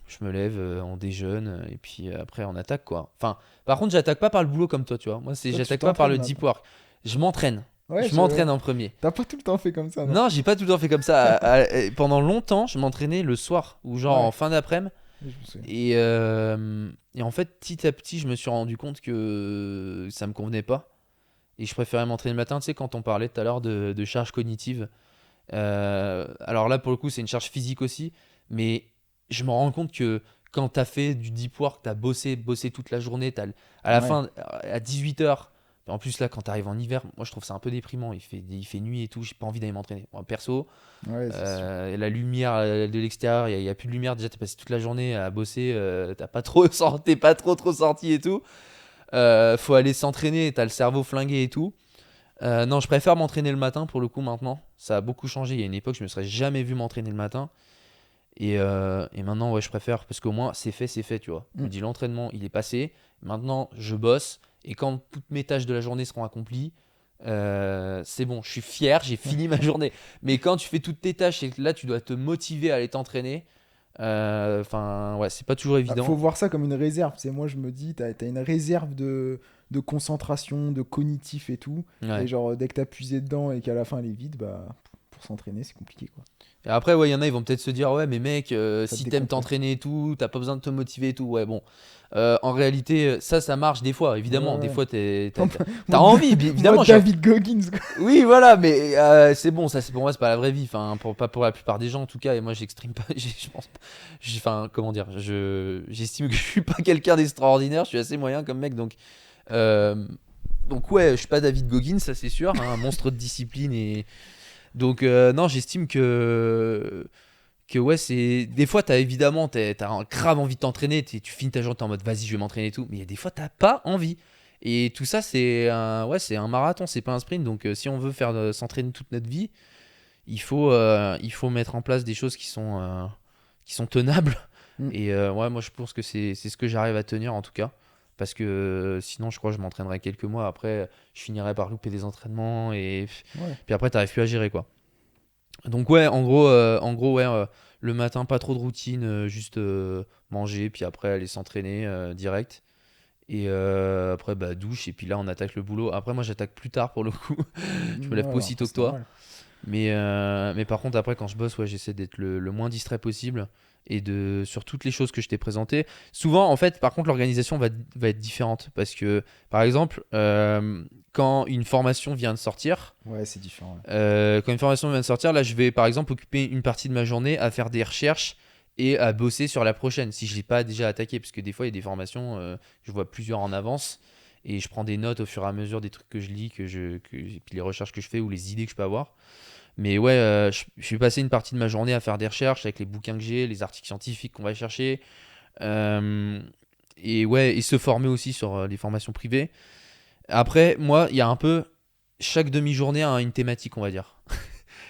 Speaker 1: Je me lève, on déjeune, et puis après, on attaque, quoi. Enfin, par contre, j'attaque pas par le boulot comme toi, tu vois. Moi,
Speaker 2: Toi, tu
Speaker 1: j'attaque pas par
Speaker 2: t'entraînes
Speaker 1: le deep
Speaker 2: maintenant.
Speaker 1: work. Je m'entraîne.
Speaker 2: Ouais,
Speaker 1: Je m'entraîne
Speaker 2: ouais.
Speaker 1: en premier.
Speaker 2: T'as pas tout le temps fait comme ça, non?
Speaker 1: Non, j'ai pas tout le temps fait comme ça. Pendant longtemps, je m'entraînais le soir, ou genre en
Speaker 2: Ouais,
Speaker 1: fin d'après-midi.
Speaker 2: je me souviens.
Speaker 1: Et en fait, petit à petit, je me suis rendu compte que ça me convenait pas. Et je préférais m'entraîner le matin, tu sais, quand on parlait tout à l'heure de charge cognitive. Alors là, pour le coup, c'est une charge physique aussi. Mais je me rends compte que quand tu as fait du deep work, tu as bossé toute la journée, à la
Speaker 2: Ouais,
Speaker 1: fin, à 18h, en plus là, quand tu arrives en hiver, moi je trouve ça un peu déprimant. Il fait nuit et tout, j'ai pas envie d'aller m'entraîner. Moi, perso,
Speaker 2: ouais, c'est sûr.
Speaker 1: la lumière de l'extérieur, il y a plus de lumière. Déjà, tu as passé toute la journée à bosser, t'as pas trop, t'es pas trop sorti et tout. Faut aller s'entraîner, t'as le cerveau flingué et tout. Non, je préfère m'entraîner le matin pour le coup maintenant. Ça a beaucoup changé. Il y a une époque, je me serais jamais vu m'entraîner le matin. Et maintenant, ouais, je préfère parce qu'au moins, c'est fait, tu vois. Je
Speaker 2: Mm.
Speaker 1: me dis, l'entraînement, il est passé. Maintenant, je bosse. Et quand toutes mes tâches de la journée seront accomplies, c'est bon, je suis fier, j'ai fini ma journée. Mais quand tu fais toutes tes tâches et que là, tu dois te motiver à aller t'entraîner, enfin, ouais, c'est pas toujours
Speaker 2: Ah, faut
Speaker 1: évident.
Speaker 2: voir ça comme une réserve. C'est moi, je me dis, t'as une réserve de concentration, de cognitif et tout. Et
Speaker 1: Ouais.
Speaker 2: genre, dès que t'as puisé dedans et qu'à la fin elle est vide, bah, pour s'entraîner, c'est compliqué, quoi.
Speaker 1: Et après, ouais, il y en a, ils vont peut-être se dire, ouais, mais mec,
Speaker 2: Ça te
Speaker 1: si t'aimes
Speaker 2: décompresse.
Speaker 1: t'entraîner et tout, t'as pas besoin de te motiver et tout. Ouais, bon. En réalité, ça marche des fois,
Speaker 2: Ouais,
Speaker 1: évidemment. Des
Speaker 2: ouais.
Speaker 1: fois, t'as
Speaker 2: Moi,
Speaker 1: envie, évidemment.
Speaker 2: moi, David Goggins, quoi.
Speaker 1: Oui, voilà, mais c'est bon, ça, c'est pour moi, c'est pas la vraie vie. Enfin, pas pour la plupart des gens, en tout cas. Et moi, j'exprime pas, je pense pas. Enfin, comment dire, j'estime que je suis pas quelqu'un d'extraordinaire. Je suis assez moyen comme mec, euh, donc ouais, je suis pas David Goggins, ça c'est sûr, hein, un monstre de discipline et donc non, j'estime que ouais, c'est des fois t'as un grave envie de t'entraîner, tu finis ta journée t'es en mode vas-y je vais m'entraîner et tout, mais il y a des fois t'as pas envie. Et tout ça c'est un marathon, c'est pas un sprint. Donc si on veut faire s'entraîner toute notre vie, il faut mettre en place des choses qui sont tenables.
Speaker 2: Mm.
Speaker 1: Et ouais, moi je pense que c'est ce que j'arrive à tenir en tout cas. Parce que sinon, je crois que je m'entraînerai quelques mois. Après, je finirai par louper des entraînements. Et
Speaker 2: Ouais.
Speaker 1: puis après, t'arrives plus à gérer quoi. Donc ouais, en gros ouais, le matin, pas trop de routine, juste manger, puis après aller s'entraîner direct. Et après, bah, douche, et puis là, on attaque le boulot. Après, moi, j'attaque plus tard pour le coup. Je me lève pas
Speaker 2: Ouais, bah, après,
Speaker 1: aussitôt que
Speaker 2: c'est
Speaker 1: toi.
Speaker 2: normal.
Speaker 1: Mais par contre, après, quand je bosse, ouais, j'essaie d'être le moins distrait possible et sur toutes les choses que je t'ai présentées. Souvent, en fait, par contre, l'organisation va être différente parce que, par exemple, quand une formation vient de sortir,
Speaker 2: Ouais, c'est différent. Ouais.
Speaker 1: là, je vais, par exemple, occuper une partie de ma journée à faire des recherches et à bosser sur la prochaine si je l'ai pas déjà attaqué. Parce que des fois, il y a des formations, je vois plusieurs en avance. Et je prends des notes au fur et à mesure des trucs que je lis, et puis les recherches que je fais ou les idées que je peux avoir. Mais ouais, je suis passé une partie de ma journée à faire des recherches avec les bouquins que j'ai, les articles scientifiques qu'on va chercher. euh, et ouais, et se former aussi sur les formations privées. Après, moi, il y a un peu. Chaque demi-journée a une thématique, on va dire.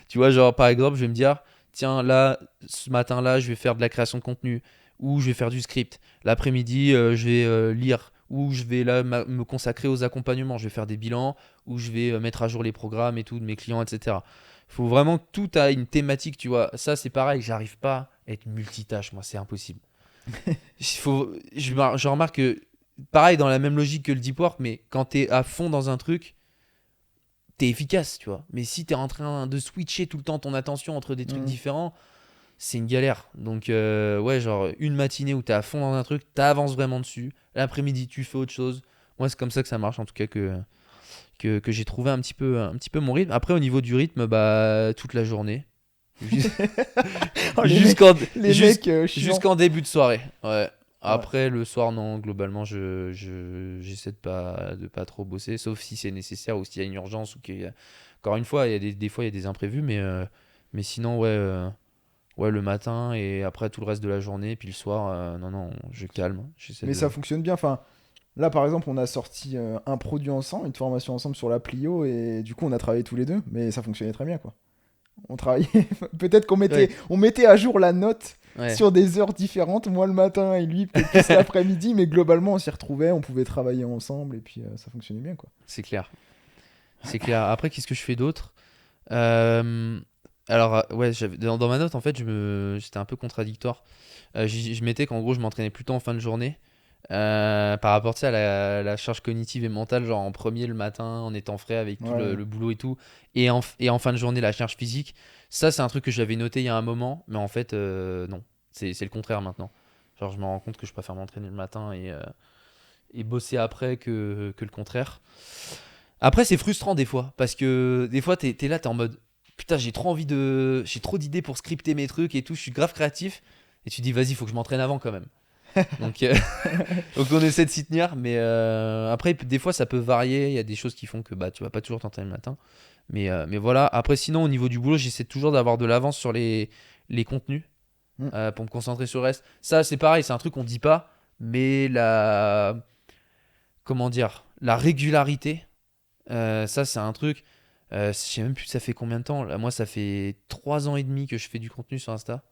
Speaker 1: Tu vois, genre par exemple, je vais me dire, tiens, là, ce matin-là, je vais faire de la création de contenu, ou je vais faire du script. L'après-midi, je vais lire, ou je vais là me consacrer aux accompagnements. Je vais faire des bilans, ou je vais mettre à jour les programmes et tout de mes clients, etc. Il faut vraiment que tout a une thématique, tu vois. Ça, c'est pareil, j'arrive pas à être multitâche, moi, c'est impossible. Je remarque que, pareil, dans la même logique que le deep work, mais quand t'es à fond dans un truc, t'es efficace, tu vois. Mais si t'es en train de switcher tout le temps ton attention entre des trucs
Speaker 2: Mm.
Speaker 1: différents, c'est une galère. Donc, ouais, genre une matinée où t'es à fond dans un truc, t'avances vraiment dessus. L'après-midi, tu fais autre chose. Moi, c'est comme ça que ça marche, en tout cas, que j'ai trouvé un petit peu mon rythme. Après, au niveau du rythme, bah, toute la journée. Jus-
Speaker 2: Oh,
Speaker 1: Jusqu'en
Speaker 2: les
Speaker 1: jus-
Speaker 2: mecs chiants.
Speaker 1: jusqu'en début de soirée. Ouais.
Speaker 2: Ouais.
Speaker 1: Après, le soir, non, globalement, j'essaie de pas trop bosser, sauf si c'est nécessaire ou s'il y a une urgence ou encore une fois, des fois, il y a des imprévus, mais sinon, ouais, ouais, le matin et après tout le reste de la journée, puis le soir, non, non, je calme. J'essaie
Speaker 2: Mais
Speaker 1: de.
Speaker 2: ça fonctionne bien. Enfin, là, par exemple, on a sorti un produit ensemble, une formation ensemble sur la Plio, et du coup, on a travaillé tous les deux, mais ça fonctionnait très bien, quoi. On travaillait. Peut-être
Speaker 1: Ouais,
Speaker 2: on mettait à jour la note
Speaker 1: ouais,
Speaker 2: sur des heures différentes, moi le matin et lui peut-être plus l'après-midi, mais globalement, on s'y retrouvait, on pouvait travailler ensemble, et puis ça fonctionnait bien, quoi.
Speaker 1: c'est clair. C'est clair. Après, qu'est-ce que je fais d'autre? Euh, alors, ouais, dans ma note, en fait, j'étais un peu contradictoire. Je mettais qu'en gros, je m'entraînais plutôt en fin de journée. Par rapport tu sais, à la charge cognitive et mentale, genre en premier le matin, en étant frais avec tout
Speaker 2: Ouais.
Speaker 1: le boulot et tout, et en fin de journée, la charge physique. Ça, c'est un truc que j'avais noté il y a un moment, mais en fait, non. C'est le contraire maintenant. Genre, je me rends compte que je préfère m'entraîner le matin et bosser après que le contraire. Après, c'est frustrant des fois, parce que des fois, t'es là, t'es en mode putain, j'ai trop d'idées pour scripter mes trucs et tout, je suis grave créatif. Et tu dis, vas-y, faut que je m'entraîne avant quand même. Donc, donc on essaie de s'y tenir, mais après, des fois, ça peut varier. Il y a des choses qui font que bah, tu vas pas toujours t'entraîner le matin. Mais voilà, après, sinon, au niveau du boulot, j'essaie toujours d'avoir de l'avance sur les contenus
Speaker 2: Mm.
Speaker 1: pour me concentrer sur le reste. Ça, c'est pareil, c'est un truc qu'on dit pas, mais comment dire, la régularité. Ça, c'est un truc. Je sais même plus ça fait combien de temps. Là, moi, ça fait 3 ans et demi que je fais du contenu sur Insta.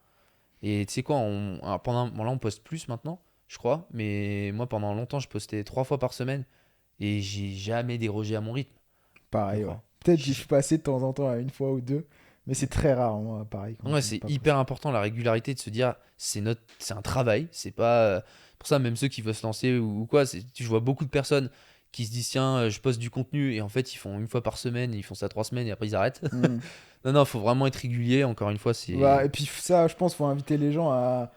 Speaker 1: Et tu sais quoi, bon, là, on poste plus maintenant, je crois. Mais moi, pendant longtemps, je postais 3 fois par semaine. Et j'ai jamais dérogé à mon rythme, je
Speaker 2: Pareil, ouais.
Speaker 1: crois.
Speaker 2: Peut-être j'y
Speaker 1: J'ai-
Speaker 2: suis passé de temps en temps à une fois ou deux, mais c'est très rare, moi, pareil, quand
Speaker 1: Ouais,
Speaker 2: je n'ai
Speaker 1: c'est
Speaker 2: pas
Speaker 1: hyper
Speaker 2: posté.
Speaker 1: important la régularité de se dire c'est un travail, c'est pas pour ça même ceux qui veulent se lancer ou quoi, je vois beaucoup de personnes qui se disent tiens, je poste du contenu et en fait ils font une fois par semaine, ils font ça 3 semaines et après ils arrêtent.
Speaker 2: Mm.
Speaker 1: Non non, faut vraiment être régulier, encore une fois,
Speaker 2: Bah,
Speaker 1: c'est
Speaker 2: et puis ça, je pense, faut inviter les gens à.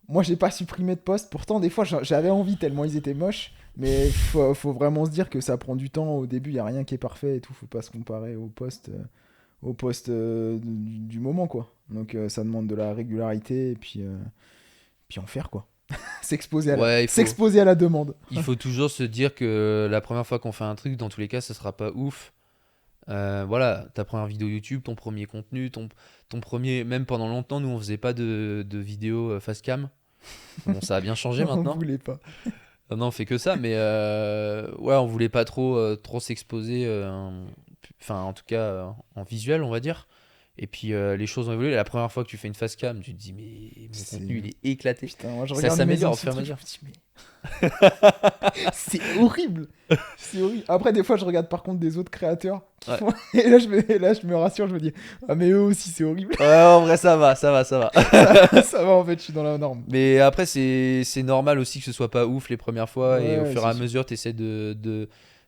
Speaker 2: Moi, j'ai pas supprimé de posts. Pourtant, des fois, j'avais envie tellement ils étaient moches. Mais faut vraiment se dire que ça prend du temps. Au début, il y a rien qui est parfait et tout. Faut pas se comparer aux posts du moment, quoi. Donc, ça demande de la régularité et puis en faire, quoi.
Speaker 1: ouais,
Speaker 2: S'exposer à la demande.
Speaker 1: il faut toujours se dire que la première fois qu'on fait un truc, dans tous les cas, ça sera pas ouf. Voilà, ta première vidéo YouTube, ton premier contenu, ton premier. Même pendant longtemps, nous on faisait pas de vidéos face cam. Bon, ça a bien changé
Speaker 2: On
Speaker 1: maintenant.
Speaker 2: voulait pas.
Speaker 1: Non, non, on fait que ça, mais ouais, on voulait pas trop s'exposer, enfin, en tout cas, en visuel, on va dire. Et puis les choses ont évolué. La première fois que tu fais une face cam, tu te dis mais mon contenu il est éclaté.
Speaker 2: Putain, moi je
Speaker 1: Ça
Speaker 2: regarde
Speaker 1: s'améliore
Speaker 2: mes
Speaker 1: au fur et à
Speaker 2: anciens
Speaker 1: mesure.
Speaker 2: trucs, je me dis, mais c'est horrible. C'est horrible. Après, des fois, je regarde par contre des autres créateurs qui
Speaker 1: Ouais.
Speaker 2: font. Et là, je me rassure, je me dis, ah, mais eux aussi, c'est horrible.
Speaker 1: Ouais, en vrai ça va.
Speaker 2: Ça va, en fait, je suis dans la norme.
Speaker 1: Mais après c'est normal aussi que ce soit pas ouf les premières fois et au
Speaker 2: Ouais,
Speaker 1: fur et à
Speaker 2: c'est sûr.
Speaker 1: mesure tu essaies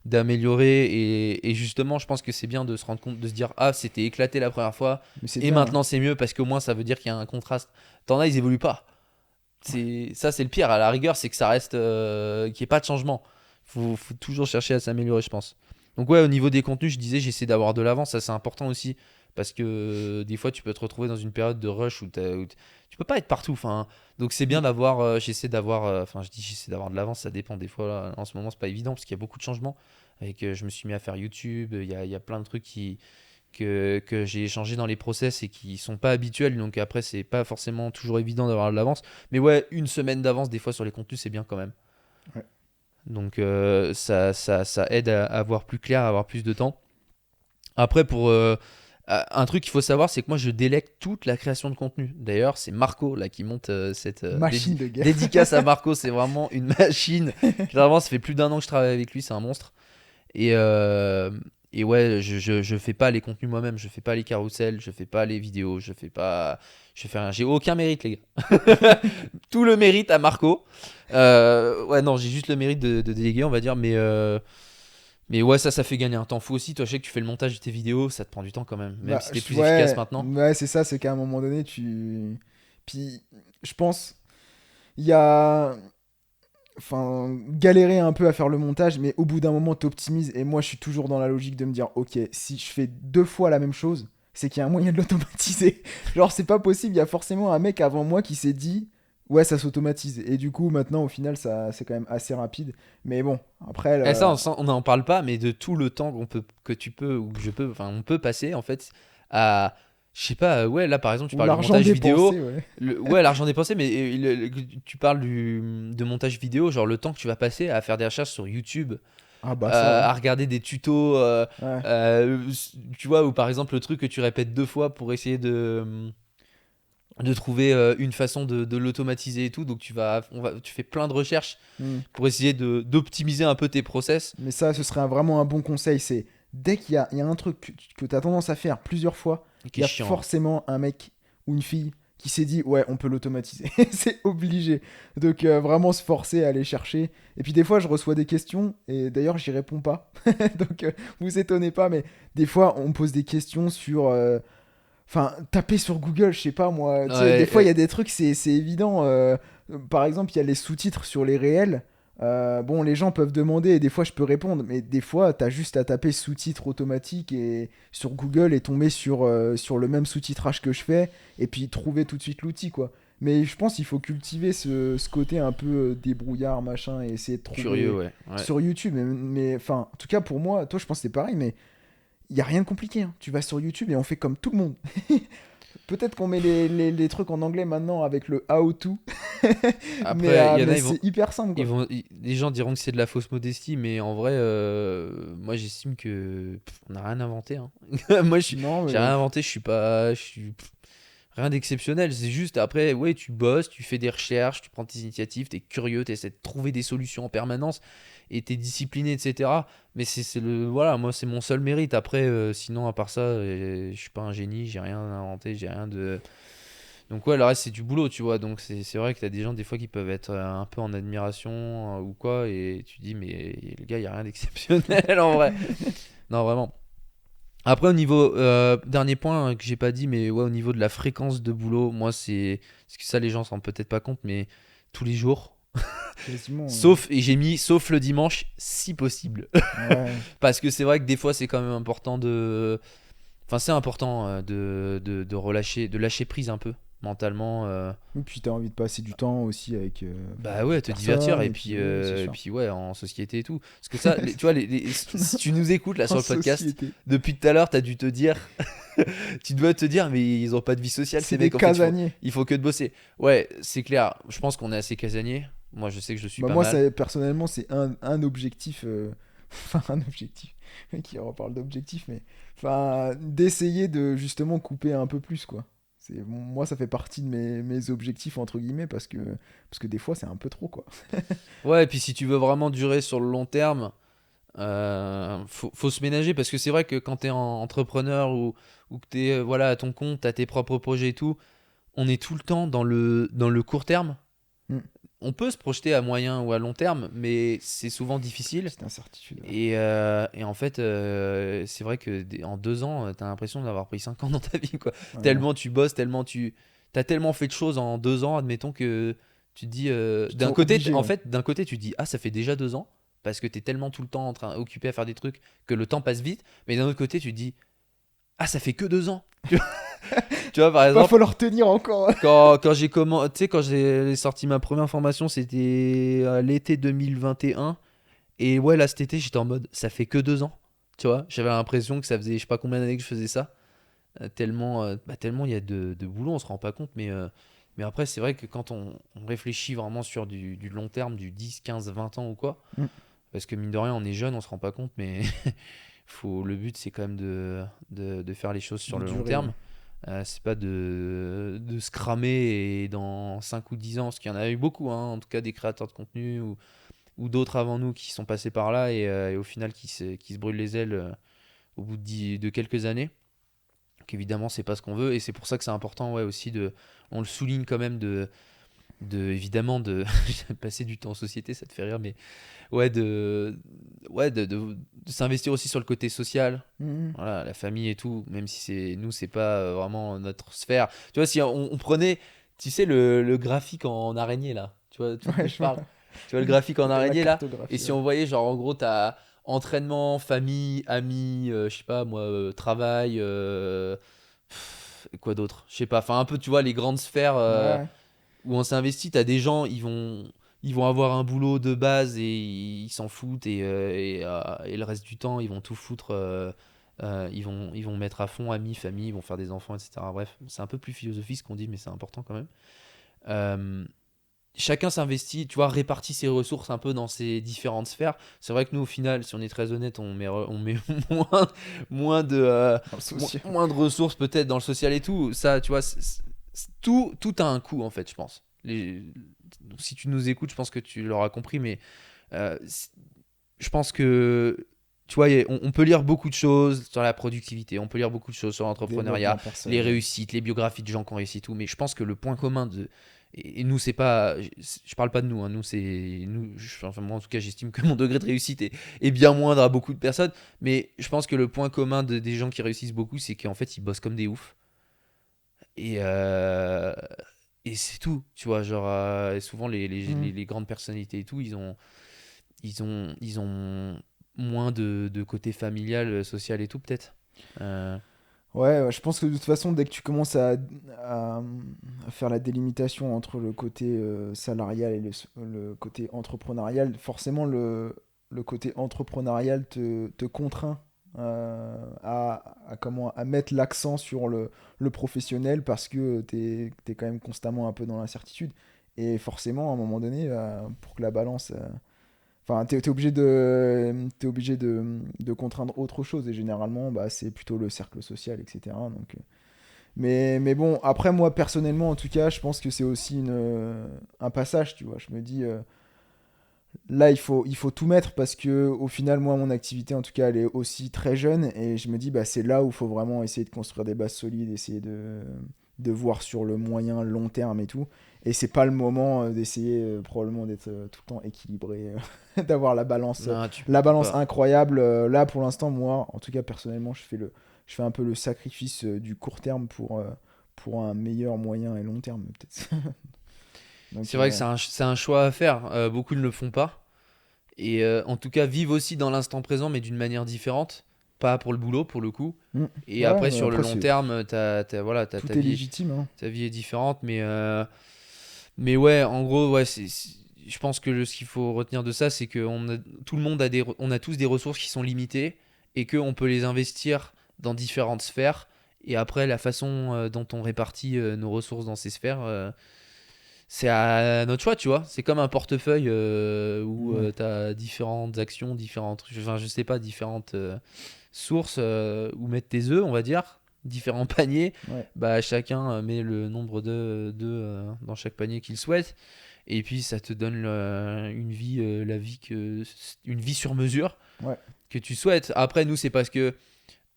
Speaker 1: d'améliorer et justement je pense que c'est bien de se rendre compte de se dire ah c'était éclaté la première fois
Speaker 2: Mais c'est
Speaker 1: et
Speaker 2: bien.
Speaker 1: maintenant c'est mieux parce qu'au moins ça veut dire qu'il y a un contraste. T'en as ils évoluent pas. C'est le pire à la rigueur c'est que ça reste qu'il n'y ait pas de changement. Faut toujours chercher à s'améliorer je pense. Donc ouais au niveau des contenus je disais j'essaie d'avoir de l'avance ça c'est important aussi parce que des fois tu peux te retrouver dans une période de rush tu peux pas être partout enfin donc c'est bien d'avoir j'essaie d'avoir enfin je dis j'essaie d'avoir de l'avance ça dépend des fois là, en ce moment c'est pas évident parce qu'il y a beaucoup de changements avec je me suis mis à faire YouTube il y a plein de trucs que j'ai changé dans les process et qui sont pas habituels donc après c'est pas forcément toujours évident d'avoir de l'avance mais ouais une semaine d'avance des fois sur les contenus c'est bien quand même
Speaker 2: Ouais.
Speaker 1: donc ça aide à avoir plus clair à avoir plus de temps après pour un truc qu'il faut savoir, c'est que moi je délègue toute la création de contenu. D'ailleurs, c'est Marco là qui monte cette
Speaker 2: Machine de guerre.
Speaker 1: dédicace à Marco. C'est vraiment une machine. Vraiment, ça fait plus d'1 an que je travaille avec lui. C'est un monstre. Et, euh, et ouais, je fais pas les contenus moi-même. Je fais pas les carousels. Je fais pas les vidéos. Je fais pas. Je fais rien. J'ai aucun mérite, les gars. Tout le mérite à Marco. Ouais, non, j'ai juste le mérite de déléguer, on va dire. Mais ouais, ça fait gagner un temps fou aussi. Toi, je sais que tu fais le montage de tes vidéos, ça te prend du temps quand même. Même
Speaker 2: Bah,
Speaker 1: si t'es plus
Speaker 2: ouais,
Speaker 1: efficace maintenant.
Speaker 2: ouais, c'est ça, c'est qu'à un moment donné, tu. Puis, je pense, il y a. Enfin, galérer un peu à faire le montage, mais au bout d'un moment, t'optimises. Et moi, je suis toujours dans la logique de me dire, ok, si je fais 2 fois la même chose, c'est qu'il y a un moyen de l'automatiser. Genre, c'est pas possible, il y a forcément un mec avant moi qui s'est dit, ouais, ça s'automatise. Et du coup, maintenant, au final, ça, c'est quand même assez rapide. Mais bon, après,
Speaker 1: Et ça, on n'en parle pas, mais de tout le temps que tu peux, ou que je peux, enfin, on peut passer en fait à. Je sais pas, ouais, là par exemple, tu
Speaker 2: ou
Speaker 1: parles du
Speaker 2: l'argent
Speaker 1: montage vidéo.
Speaker 2: dépensé, ouais.
Speaker 1: Ouais, l'argent dépensé, mais tu parles de montage vidéo, genre le temps que tu vas passer à faire des recherches sur YouTube,
Speaker 2: Ah bah ça, ouais.
Speaker 1: à regarder des tutos,
Speaker 2: Ouais.
Speaker 1: euh, tu vois, ou par exemple le truc que tu répètes 2 fois pour essayer de trouver une façon de l'automatiser et tout. Donc tu fais plein de recherches
Speaker 2: Hmm.
Speaker 1: pour essayer d'optimiser un peu tes process.
Speaker 2: Mais ça, ce serait vraiment un bon conseil. C'est dès qu'il y a un truc que tu as tendance à faire plusieurs fois,
Speaker 1: Qui
Speaker 2: il y
Speaker 1: est
Speaker 2: a
Speaker 1: chiant, hein.
Speaker 2: forcément un mec ou une fille qui s'est dit, ouais, on peut l'automatiser. C'est obligé. Donc, vraiment se forcer à aller chercher. Et puis, des fois, je reçois des questions et d'ailleurs, j'y réponds pas. Donc, vous étonnez pas, mais des fois, on me pose des questions sur. Enfin, taper sur Google, je sais pas moi. Tu sais, des
Speaker 1: Ouais,
Speaker 2: fois, il y a des trucs, c'est évident. Par exemple, il y a les sous-titres sur les réels. Bon, les gens peuvent demander et des fois, je peux répondre. Mais des fois, t'as juste à taper sous-titres automatique et, sur Google et tomber sur le même sous-titrage que je fais et puis trouver tout de suite l'outil, quoi. Mais je pense qu'il faut cultiver ce côté un peu débrouillard, machin, et essayer de
Speaker 1: curieux,
Speaker 2: trouver
Speaker 1: ouais.
Speaker 2: sur YouTube. Mais enfin, en tout cas, pour moi, toi, je pense que c'est pareil, mais il n'y a rien de compliqué, hein. Tu vas sur YouTube et on fait comme tout le monde. Peut-être qu'on met les trucs en anglais maintenant avec le how to, mais,
Speaker 1: Après, il y en a,
Speaker 2: c'est hyper simple, quoi.
Speaker 1: les gens diront que c'est de la fausse modestie, mais en vrai, moi j'estime que on n'a rien inventé, hein. Moi,
Speaker 2: Non,
Speaker 1: j'ai
Speaker 2: mais
Speaker 1: rien inventé, je suis rien d'exceptionnel. C'est juste après, ouais, tu bosses, tu fais des recherches, tu prends tes initiatives, t'es curieux, t'essaies de trouver des solutions en permanence et t'es discipliné, etc. Mais voilà, moi c'est mon seul mérite. Après, sinon à part ça, je suis pas un génie, j'ai rien inventé, j'ai rien de. Donc ouais, le reste c'est du boulot, tu vois. Donc c'est vrai que t'as des gens des fois qui peuvent être un peu en admiration ou quoi, et tu dis mais le gars, il y a rien d'exceptionnel en vrai. Non, vraiment. Après, au niveau, dernier point que j'ai pas dit, mais ouais, au niveau de la fréquence de boulot, moi, parce que ça, les gens s'en rendent peut-être pas compte, mais tous les jours.
Speaker 2: quasiment.
Speaker 1: Et j'ai mis sauf le dimanche, si possible.
Speaker 2: Ouais.
Speaker 1: Parce que c'est vrai que des fois, c'est quand même important Enfin, c'est important de relâcher, de lâcher prise un peu, mentalement.
Speaker 2: Et puis t'as envie de passer du temps aussi avec
Speaker 1: Bah ouais, te divertir,
Speaker 2: personne,
Speaker 1: et
Speaker 2: et
Speaker 1: puis,
Speaker 2: puis oui, c'est
Speaker 1: et
Speaker 2: sûr.
Speaker 1: puis ouais, en société et tout. Parce que ça, tu vois, si tu nous écoutes là sur
Speaker 2: En
Speaker 1: le podcast,
Speaker 2: société.
Speaker 1: depuis tout à l'heure, t'as dû te dire. Tu dois te dire, mais ils ont pas de vie sociale,
Speaker 2: C'est
Speaker 1: ces
Speaker 2: des
Speaker 1: mecs, en fait,
Speaker 2: casaniers.
Speaker 1: il faut que de bosser. Ouais, c'est clair, je pense qu'on est assez casanier. Moi, je sais que je le suis
Speaker 2: Bah
Speaker 1: pas
Speaker 2: moi,
Speaker 1: mal.
Speaker 2: personnellement, c'est un objectif. Enfin, un objectif. qui reparle d'objectifs, mais enfin, d'essayer de justement couper un peu plus, quoi. Moi, ça fait partie de mes objectifs, entre guillemets, parce que des fois, c'est un peu trop, quoi.
Speaker 1: Ouais, et puis si tu veux vraiment durer sur le long terme, faut se ménager parce que c'est vrai que quand t'es entrepreneur ou que t'es voilà, à ton compte, t'as tes propres projets et tout, on est tout le temps dans le court terme.
Speaker 2: Hmm.
Speaker 1: On peut se projeter à moyen ou à long terme, mais c'est souvent difficile.
Speaker 2: Petite incertitude. Ouais.
Speaker 1: Et en fait, c'est vrai que en 2 ans, t'as l'impression d'avoir pris 5 ans dans ta vie, quoi.
Speaker 2: Ouais.
Speaker 1: Tellement tu bosses, tellement t'as tellement fait de choses en 2 ans, admettons que tu te dis,
Speaker 2: Tu te
Speaker 1: d'un
Speaker 2: sens
Speaker 1: côté,
Speaker 2: obligé,
Speaker 1: en
Speaker 2: ouais.
Speaker 1: fait, d'un côté, tu te dis, ah, ça fait déjà 2 ans, parce que t'es tellement tout le temps occupé à faire des trucs que le temps passe vite. Mais d'un autre côté, tu te dis, ah, ça fait que 2 ans. Tu vois, par
Speaker 2: Va
Speaker 1: exemple,
Speaker 2: falloir tenir encore.
Speaker 1: tu sais, quand j'ai sorti ma première formation, c'était à l'été 2021. Et ouais, là, cet été, j'étais en mode, ça fait que 2 ans. Tu vois, j'avais l'impression que ça faisait je sais pas combien d'années que je faisais ça. Tellement il y a de boulot, on se rend pas compte. Mais après, c'est vrai que quand on réfléchit vraiment sur du long terme, du 10 15 20 ans ou quoi,
Speaker 2: Hmm.
Speaker 1: parce que mine de rien, on est jeune, on se rend pas compte, mais le but, c'est quand même de faire les choses sur
Speaker 2: De
Speaker 1: le long
Speaker 2: durer, ouais.
Speaker 1: terme. C'est pas de se cramer et dans 5 ou 10 ans, parce qu'il y en a eu beaucoup, hein, en tout cas des créateurs de contenu ou d'autres avant nous qui sont passés par là et au final qui se brûlent les ailes au bout de quelques années. Donc évidemment, c'est pas ce qu'on veut et c'est pour ça que c'est important, ouais, aussi on le souligne quand même évidemment de passer du temps en société, ça te fait rire, mais ouais, de s'investir aussi sur le côté social.
Speaker 2: Hmm.
Speaker 1: Voilà, la famille et tout, même si c'est pas vraiment notre sphère. Tu vois, si on prenait, tu sais, le graphique en araignée là, tu vois de
Speaker 2: Ouais,
Speaker 1: quoi je
Speaker 2: je vois.
Speaker 1: parle? Tu vois le graphique en
Speaker 2: La
Speaker 1: araignée là? Et
Speaker 2: cartographie,
Speaker 1: si
Speaker 2: ouais.
Speaker 1: on voyait, genre, en gros, t'as entraînement, famille, amis, je sais pas moi, travail, quoi d'autre? Je sais pas, enfin, un peu, tu vois, les grandes sphères
Speaker 2: Ouais.
Speaker 1: où on s'investit, t'as des gens, ils vont avoir un boulot de base et ils s'en foutent et le reste du temps, ils vont tout foutre. Ils vont mettre à fond amis, famille, ils vont faire des enfants, etc. Bref, c'est un peu plus philosophique ce qu'on dit, mais c'est important quand même. Euh, Chacun s'investit, tu vois, répartit ses ressources un peu dans ses différentes sphères. C'est vrai que nous, au final, si on est très honnête, on met moins de, euh,
Speaker 2: Dans le
Speaker 1: moins,
Speaker 2: social.
Speaker 1: moins de ressources peut-être dans le social et tout. Ça, tu vois, tout a un coût en fait, je pense. Donc, si tu nous écoutes, je pense que tu l'auras compris, mais euh, c'est- je pense que, tu vois, on peut lire beaucoup de choses sur la productivité, on peut lire beaucoup de choses sur l'entrepreneuriat,
Speaker 2: Développement
Speaker 1: les
Speaker 2: personnel.
Speaker 1: réussites, les biographies de gens qui ont réussi et tout, mais je pense que le point commun et nous, c'est pas. Je parle pas de nous, hein, nous, c'est. Enfin, moi, en tout cas, j'estime que mon degré de réussite est bien moindre à beaucoup de personnes, mais je pense que le point commun des gens qui réussissent beaucoup, c'est qu'en fait, ils bossent comme des oufs. Et, euh, et c'est tout, tu vois, genre, et souvent
Speaker 2: Hmm.
Speaker 1: les grandes personnalités et tout, ils ont moins de côté familial, social et tout, peut-être. Euh,
Speaker 2: Ouais, ouais, je pense que de toute façon, dès que tu commences à- à faire la délimitation entre le côté salarial et le côté entrepreneurial, forcément le côté entrepreneurial te contraint à mettre l'accent sur le professionnel parce que t'es quand même constamment un peu dans l'incertitude. Et forcément, à un moment donné, pour que la balance enfin, t'es obligé de contraindre autre chose et généralement, bah, c'est plutôt le cercle social, etc. Donc, mais bon, après, moi, personnellement, en tout cas, je pense que c'est aussi un passage, tu vois. Je me dis, là, il faut tout mettre parce que, au final, moi, mon activité, en tout cas, elle est aussi très jeune et je me dis, bah, c'est là où il faut vraiment essayer de construire des bases solides, essayer de voir sur le moyen, long terme et tout. Et c'est pas le moment d'essayer probablement d'être tout le temps équilibré, d'avoir
Speaker 1: non, tu
Speaker 2: la
Speaker 1: peux
Speaker 2: balance
Speaker 1: pas.
Speaker 2: incroyable. Là, pour l'instant, moi, en tout cas, personnellement, je fais un peu le sacrifice du court terme pour un meilleur moyen et long terme, peut-être. Donc,
Speaker 1: C'est vrai que
Speaker 2: ouais.
Speaker 1: c'est un choix à faire. Beaucoup ne le font pas. Et en tout cas, vivent aussi dans l'instant présent, mais d'une manière différente. Pas pour le boulot, pour le coup.
Speaker 2: Mm.
Speaker 1: Et
Speaker 2: Ouais,
Speaker 1: après,
Speaker 2: mais
Speaker 1: sur le
Speaker 2: après,
Speaker 1: long terme, voilà,
Speaker 2: tout est légitime, hein.
Speaker 1: ta vie est différente. Mais ouais, en gros, ouais, je pense que ce qu'il faut retenir de ça, c'est que tout le monde on a tous des ressources qui sont limitées et qu'on peut les investir dans différentes sphères. Et après, la façon dont on répartit nos ressources dans ces sphères, c'est à notre choix, tu vois. C'est comme un portefeuille où
Speaker 2: Ouais.
Speaker 1: tu as différentes actions, différentes, enfin, je sais pas, différentes sources où mettre tes œufs, on va dire, différents paniers.
Speaker 2: Ouais.
Speaker 1: Bah, chacun met le nombre d'œufs dans chaque panier qu'il souhaite. Et puis, ça te donne une vie, une vie sur mesure
Speaker 2: Ouais.
Speaker 1: que tu souhaites. Après, nous, c'est parce que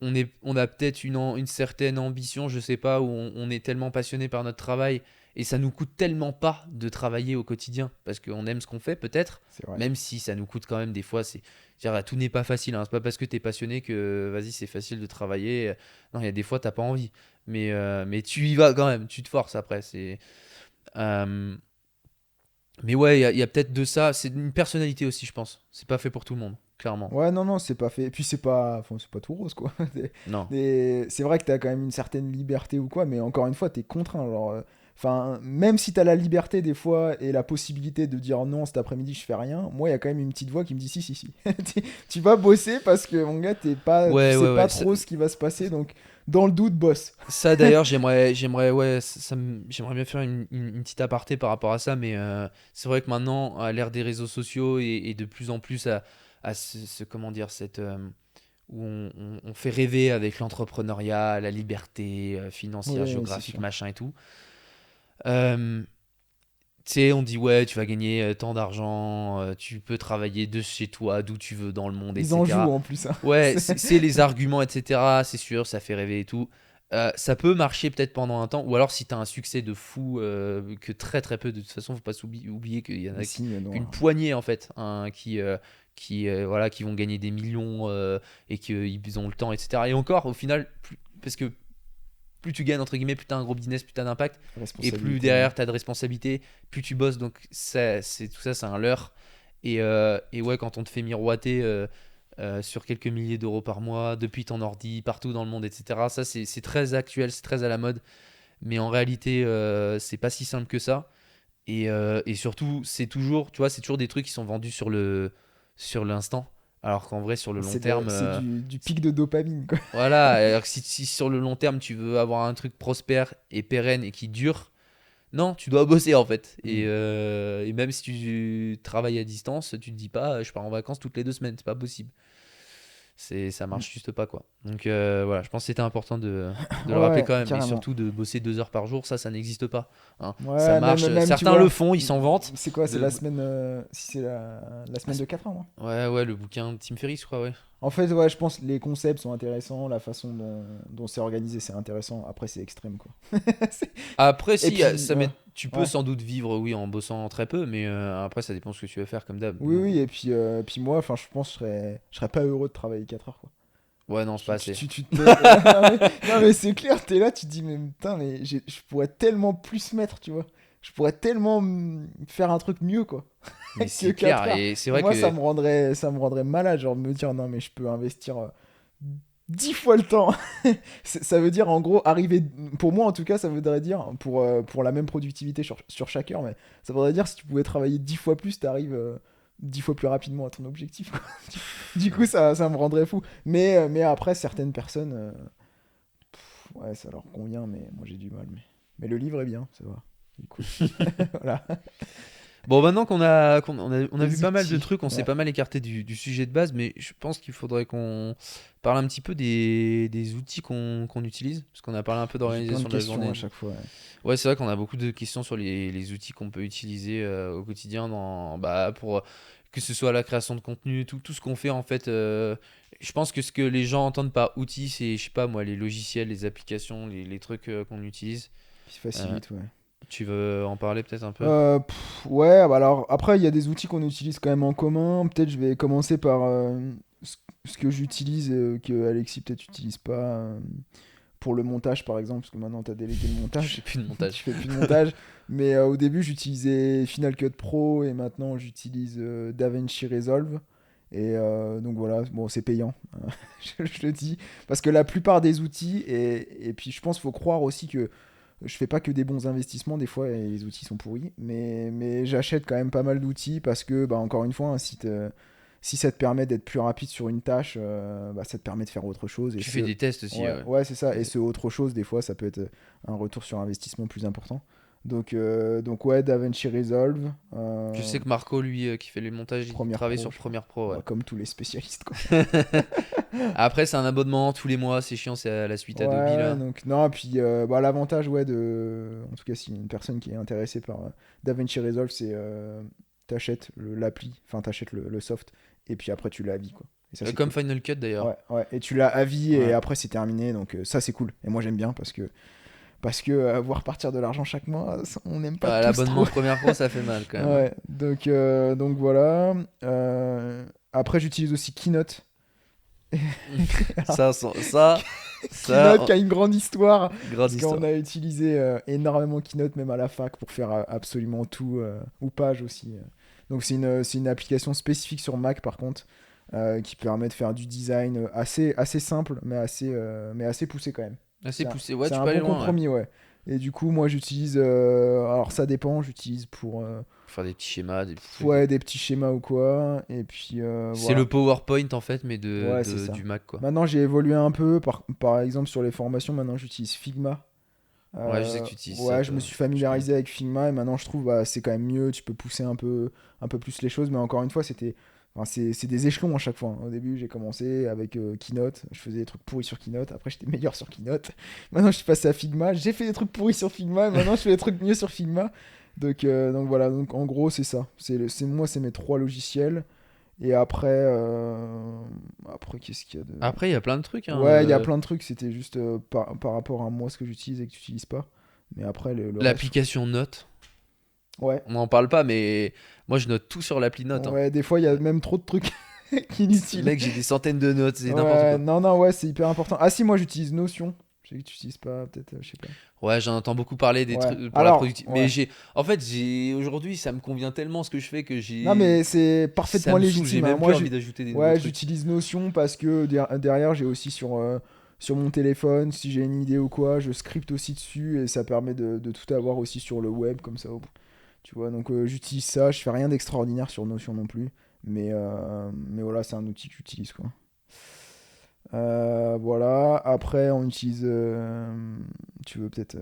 Speaker 1: on a peut-être une certaine ambition, je sais pas, où on est tellement passionné par notre travail et ça nous coûte tellement pas de travailler au quotidien parce qu'on aime ce qu'on fait peut-être,
Speaker 2: C'est vrai.
Speaker 1: même si ça nous coûte quand même des fois. Tout n'est pas facile, hein. C'est pas parce que tu es passionné que vas-y c'est facile de travailler. Non, il y a des fois t'as pas envie, mais tu y vas quand même, tu te forces après. Euh, mais ouais, il y a peut-être de ça. C'est une personnalité aussi, je pense. C'est pas fait pour tout le monde, clairement.
Speaker 2: Ouais, non, non, c'est pas fait. Et puis c'est pas tout rose, quoi.
Speaker 1: Non.
Speaker 2: C'est vrai que t'as quand même une certaine liberté ou quoi, mais encore une fois, t'es contraint. Enfin, même si t'as la liberté des fois et la possibilité de dire non, cet après-midi je fais rien, moi il y a quand même une petite voix qui me dit si, si, si. Tu vas bosser parce que mon gars, tu
Speaker 1: Ouais,
Speaker 2: sais
Speaker 1: ouais,
Speaker 2: pas
Speaker 1: ouais.
Speaker 2: trop ce qui va se passer, donc dans le doute, bosse.
Speaker 1: Ça d'ailleurs, ouais, j'aimerais bien faire une petite aparté par rapport à ça, mais c'est vrai que maintenant, à l'ère des réseaux sociaux et de plus en plus à comment dire, où on fait rêver avec l'entrepreneuriat, la liberté financière,
Speaker 2: Oui, c'est
Speaker 1: géographique,
Speaker 2: sûr.
Speaker 1: machin et tout. Euh, Tu sais, on dit ouais, tu vas gagner tant d'argent, tu peux travailler de chez toi, d'où tu veux dans le monde,
Speaker 2: Ils en jouent
Speaker 1: etc.
Speaker 2: en plus, hein.
Speaker 1: Ouais, c'est les arguments, etc. C'est sûr, ça fait rêver et tout. Ça peut marcher peut-être pendant un temps, ou alors si tu as un succès de fou, que très très peu, de toute façon, faut pas oublier qu'il y en
Speaker 2: Mais
Speaker 1: a
Speaker 2: si, non.
Speaker 1: qu'une poignée en fait, hein, voilà, qui vont gagner des millions et qu'ils ont le temps, etc. Et encore, au final, parce que plus tu gagnes, entre guillemets, plus tu as un gros business, plus tu as d'impact, et plus
Speaker 2: Responsabilité, ouais.
Speaker 1: derrière tu as de responsabilité, plus tu bosses, donc tout ça, c'est un leurre. Et ouais, quand on te fait miroiter sur quelques milliers d'euros par mois, depuis ton ordi, partout dans le monde, etc., ça, c'est très actuel, c'est très à la mode, mais en réalité, c'est pas si simple que ça. Et surtout, c'est toujours des trucs qui sont vendus sur l'instant, alors qu'en vrai, sur le long terme,
Speaker 2: C'est du pic de dopamine, quoi.
Speaker 1: voilà, alors que si sur le long terme tu veux avoir un truc prospère et pérenne et qui dure, non, tu dois bosser en fait.
Speaker 2: Mm.
Speaker 1: Et même si tu travailles à distance, tu te dis pas je pars en vacances toutes les 2 semaines, c'est pas possible. Ça
Speaker 2: Mm.
Speaker 1: marche juste pas quoi. Donc voilà, je pense que c'était important de le rappeler
Speaker 2: Ouais,
Speaker 1: quand même. Et
Speaker 2: carrément.
Speaker 1: surtout de bosser 2 heures par jour, ça n'existe pas, hein. Ça
Speaker 2: Ouais,
Speaker 1: marche,
Speaker 2: même, tu
Speaker 1: certains le
Speaker 2: vois,
Speaker 1: font, ils s'en vantent.
Speaker 2: c'est quoi, c'est
Speaker 1: De...
Speaker 2: la semaine, si c'est la
Speaker 1: Ah,
Speaker 2: semaine de 4 ans, non?
Speaker 1: Ouais, ouais, le bouquin de Tim Ferriss, quoi, ouais.
Speaker 2: En fait, ouais, je pense que les concepts sont intéressants, la façon dont c'est organisé, c'est intéressant. Après, c'est extrême, quoi. C'est-
Speaker 1: Après,
Speaker 2: Et
Speaker 1: si,
Speaker 2: puis, ouais,
Speaker 1: tu peux
Speaker 2: ouais.
Speaker 1: sans doute vivre, oui, en bossant très peu, mais après, ça dépend ce que tu veux faire, comme d'hab.
Speaker 2: Oui, oui, et puis moi, enfin, je pense que je serais pas heureux de travailler 4 heures, quoi.
Speaker 1: Ouais, non, c'est pas assez.
Speaker 2: Tu te mets- non, mais c'est clair, t'es là, tu te dis, mais putain, mais je pourrais tellement plus mettre, tu vois. Je pourrais tellement faire un truc mieux, quoi,
Speaker 1: Mais
Speaker 2: que
Speaker 1: c'est
Speaker 2: 4
Speaker 1: clair,
Speaker 2: heures.
Speaker 1: et c'est
Speaker 2: Et
Speaker 1: vrai
Speaker 2: moi,
Speaker 1: que.
Speaker 2: ça me rendrait malade, genre, de me dire, non, mais je peux investir 10 fois le temps. Ça veut dire, en gros, arriver. Pour moi, en tout cas, ça voudrait dire, pour la même productivité sur chaque heure, mais ça voudrait dire, si tu pouvais travailler 10 fois plus, t'arrives 10 fois plus rapidement à ton objectif, quoi. Du coup, ça me rendrait fou. Mais après, certaines personnes, ouais, ça leur convient, mais moi j'ai du mal. Mais le livre est bien, ça va. Il est cool. Voilà.
Speaker 1: Bon, maintenant on a vu
Speaker 2: Les
Speaker 1: pas mal de
Speaker 2: outils.
Speaker 1: trucs, on s'est
Speaker 2: Ouais.
Speaker 1: pas mal écarté du sujet de base, mais je pense qu'il faudrait qu'on parle un petit peu des outils qu'on utilise, parce qu'on a parlé un peu
Speaker 2: J'ai plein de
Speaker 1: d'organisation de la
Speaker 2: questions
Speaker 1: journée.
Speaker 2: à chaque fois. Ouais.
Speaker 1: Ouais, c'est vrai qu'on a beaucoup de questions sur les outils qu'on peut utiliser au quotidien pour que ce soit la création de contenu, tout ce qu'on fait en fait. Je pense que ce que les gens entendent par outils, c'est, je sais pas moi, les logiciels, les applications, les trucs qu'on utilise.
Speaker 2: Qui
Speaker 1: Euh,
Speaker 2: facilite, ouais.
Speaker 1: Tu veux en parler peut-être un peu?
Speaker 2: Ouais, bah alors après, il y a des outils qu'on utilise quand même en commun. Peut-être je vais commencer par ce que j'utilise, que Alexis peut-être utilise pas. Pour le montage par exemple, parce que maintenant tu as délégué le
Speaker 1: Je fais
Speaker 2: montage.
Speaker 1: plus de
Speaker 2: Tu
Speaker 1: montage.
Speaker 2: fais plus de montage. Mais au début, j'utilisais Final Cut Pro et maintenant j'utilise DaVinci Resolve. Et donc voilà, bon, c'est payant, je le dis. Parce que la plupart des outils, et puis je pense qu'il faut croire aussi que je fais pas que des bons investissements des fois et les outils sont pourris, mais j'achète quand même pas mal d'outils parce que, bah, encore une fois, un site, si ça te permet d'être plus rapide sur une tâche, bah, ça te permet de faire autre chose. Et
Speaker 1: Tu fais des tests aussi,
Speaker 2: ouais,
Speaker 1: ouais.
Speaker 2: ouais, c'est ça. Et ce autre chose, des fois, ça peut être un retour sur investissement plus important. Donc ouais, DaVinci Resolve.
Speaker 1: Je sais que Marco, lui, qui fait le montage, il
Speaker 2: Premiere
Speaker 1: travaille
Speaker 2: Pro,
Speaker 1: sur
Speaker 2: je crois.
Speaker 1: Premiere Pro. Ouais.
Speaker 2: Ouais, comme tous les spécialistes, quoi.
Speaker 1: Après, c'est un abonnement tous les mois, c'est chiant, c'est à la suite Adobe
Speaker 2: Ouais,
Speaker 1: là.
Speaker 2: donc non, puis l'avantage, ouais, en tout cas, si une personne qui est intéressée par DaVinci Resolve, c'est t'achètes l'appli, enfin t'achètes le soft, et puis après tu l'as à vie, quoi. Et ça, c'est
Speaker 1: Comme
Speaker 2: cool.
Speaker 1: Final Cut d'ailleurs.
Speaker 2: Ouais, ouais, et tu l'as à vie, et
Speaker 1: Ouais.
Speaker 2: après c'est terminé, donc ça c'est cool. Et moi j'aime bien parce que voir partir de l'argent chaque mois, on n'aime pas
Speaker 1: Ouais,
Speaker 2: tous trop.
Speaker 1: l'abonnement Premiere Pro, ça fait mal quand même.
Speaker 2: Ouais, donc voilà. Après, j'utilise aussi Keynote. Alors,
Speaker 1: Ça,
Speaker 2: Keynote qui a une grande histoire,
Speaker 1: grande
Speaker 2: parce qu'on
Speaker 1: histoire.
Speaker 2: a utilisé énormément Keynote, même à la fac, pour faire absolument tout, ou Page aussi. Donc, c'est une application spécifique sur Mac, par contre, qui permet de faire du design assez simple, mais assez poussé quand même.
Speaker 1: Assez
Speaker 2: C'est un,
Speaker 1: poussé. Ouais,
Speaker 2: c'est
Speaker 1: tu
Speaker 2: un
Speaker 1: peux aller
Speaker 2: bon
Speaker 1: loin, ouais.
Speaker 2: compromis, ouais. Et du coup, moi, j'utilise. Alors, ça dépend, j'utilise pour.
Speaker 1: Faire des petits schémas, des petits trucs.
Speaker 2: Ouais, des petits schémas ou quoi. Et puis
Speaker 1: C'est
Speaker 2: voilà.
Speaker 1: le PowerPoint en fait, mais
Speaker 2: Ouais, c'est ça.
Speaker 1: du Mac quoi.
Speaker 2: Maintenant, j'ai évolué un peu. Par exemple, sur les formations, maintenant, j'utilise Figma.
Speaker 1: Ouais, je sais que tu utilises ça,
Speaker 2: Ouais, je me
Speaker 1: toi.
Speaker 2: suis
Speaker 1: Je connais.
Speaker 2: familiarisé avec Figma et maintenant, je trouve bah, c'est quand même mieux. Tu peux pousser un peu plus les choses. Mais encore une fois, c'est des échelons à chaque fois, hein. Au début, j'ai commencé avec Keynote. Je faisais des trucs pourris sur Keynote. Après, j'étais meilleur sur Keynote. Maintenant, je suis passé à Figma. J'ai fait des trucs pourris sur Figma. Maintenant, je fais des trucs mieux sur Figma. Donc voilà. Donc en gros, c'est ça. Moi, c'est mes trois logiciels. Et après, qu'est-ce qu'il y a de.
Speaker 1: Après, il y a plein de trucs, hein.
Speaker 2: Ouais, il y a plein de trucs. C'était juste par rapport à moi ce que j'utilise et que tu n'utilises pas. Mais après, le reste.
Speaker 1: L'application Note,
Speaker 2: Ouais.
Speaker 1: on n'en parle pas, mais moi je note tout sur l'appli Note, hein.
Speaker 2: Ouais, des fois, il y a même trop de trucs inutiles.
Speaker 1: Mec, j'ai des centaines de notes, c'est n'importe
Speaker 2: Ouais,
Speaker 1: quoi.
Speaker 2: non, non, ouais, c'est hyper important. Ah, si, moi, j'utilise Notion. Je sais que tu n'utilises pas, peut-être, je sais pas.
Speaker 1: Ouais, j'en entends beaucoup parler des
Speaker 2: Ouais.
Speaker 1: trucs pour la
Speaker 2: Alors,
Speaker 1: productivité. Mais
Speaker 2: ouais.
Speaker 1: aujourd'hui, ça me convient tellement ce que je fais que
Speaker 2: Non, mais c'est
Speaker 1: ça
Speaker 2: parfaitement
Speaker 1: me saoule. J'ai
Speaker 2: légitime, hein.
Speaker 1: même plus
Speaker 2: Moi,
Speaker 1: envie d'ajouter des nouveaux
Speaker 2: ouais,
Speaker 1: trucs.
Speaker 2: j'utilise Notion parce que derrière, j'ai aussi sur mon téléphone, si j'ai une idée ou quoi, je scripte aussi dessus et ça permet de tout avoir aussi sur le web, comme ça. Tu vois, donc j'utilise ça. Je fais rien d'extraordinaire sur Notion non plus. Mais voilà, c'est un outil que j'utilise, quoi. Voilà. Après, on utilise. Tu veux peut-être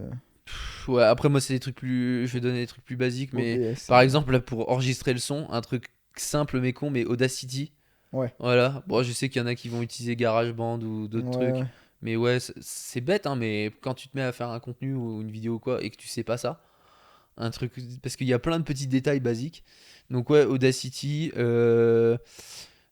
Speaker 1: Ouais, après, moi, c'est des trucs plus. Je vais donner des trucs plus basiques, mais
Speaker 2: OBS.
Speaker 1: par exemple, là, pour enregistrer le son, un truc simple mais con, mais Audacity.
Speaker 2: Ouais.
Speaker 1: Voilà. Bon, je sais qu'il y en a qui vont utiliser GarageBand ou d'autres trucs.
Speaker 2: Ouais.
Speaker 1: Mais ouais, c'est bête, hein, mais quand tu te mets à faire un contenu ou une vidéo ou quoi et que tu sais pas ça, un truc. Parce qu'il y a plein de petits détails basiques. Donc, ouais, Audacity.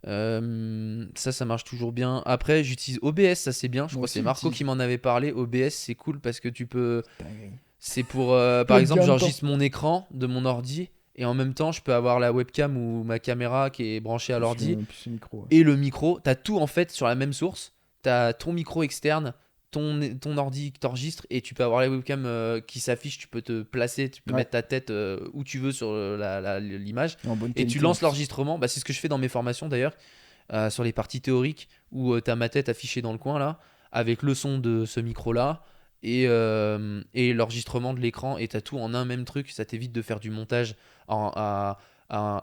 Speaker 1: Ça marche toujours bien. Après, j'utilise OBS, ça c'est bien. Je
Speaker 2: Moi
Speaker 1: crois que c'est
Speaker 2: aussi,
Speaker 1: Marco
Speaker 2: j'utilise.
Speaker 1: qui m'en avait parlé. OBS, c'est cool parce que tu peux.
Speaker 2: Dinguerie.
Speaker 1: C'est pour. Par
Speaker 2: Le
Speaker 1: exemple,
Speaker 2: gain de temps.
Speaker 1: j'enregistre mon écran de mon ordi et en même temps, je peux avoir la webcam ou ma caméra qui est branchée à l'ordi
Speaker 2: Plus le micro. Ouais.
Speaker 1: et le micro. T'as tout en fait sur la même source. T'as ton micro externe, ton ordi qui t'enregistre et tu peux avoir la webcam qui s'affiche. Tu peux te placer, tu peux
Speaker 2: Ouais.
Speaker 1: mettre ta tête où tu veux sur l'image
Speaker 2: En bonne
Speaker 1: et tu
Speaker 2: qualité en
Speaker 1: lances
Speaker 2: plus.
Speaker 1: l'enregistrement. Bah, c'est ce que je fais dans mes formations d'ailleurs sur les parties théoriques où t'as ma tête affichée dans le coin là, avec le son de ce micro là et l'enregistrement de l'écran, et t'as tout en un même truc. Ça t'évite de faire du montage à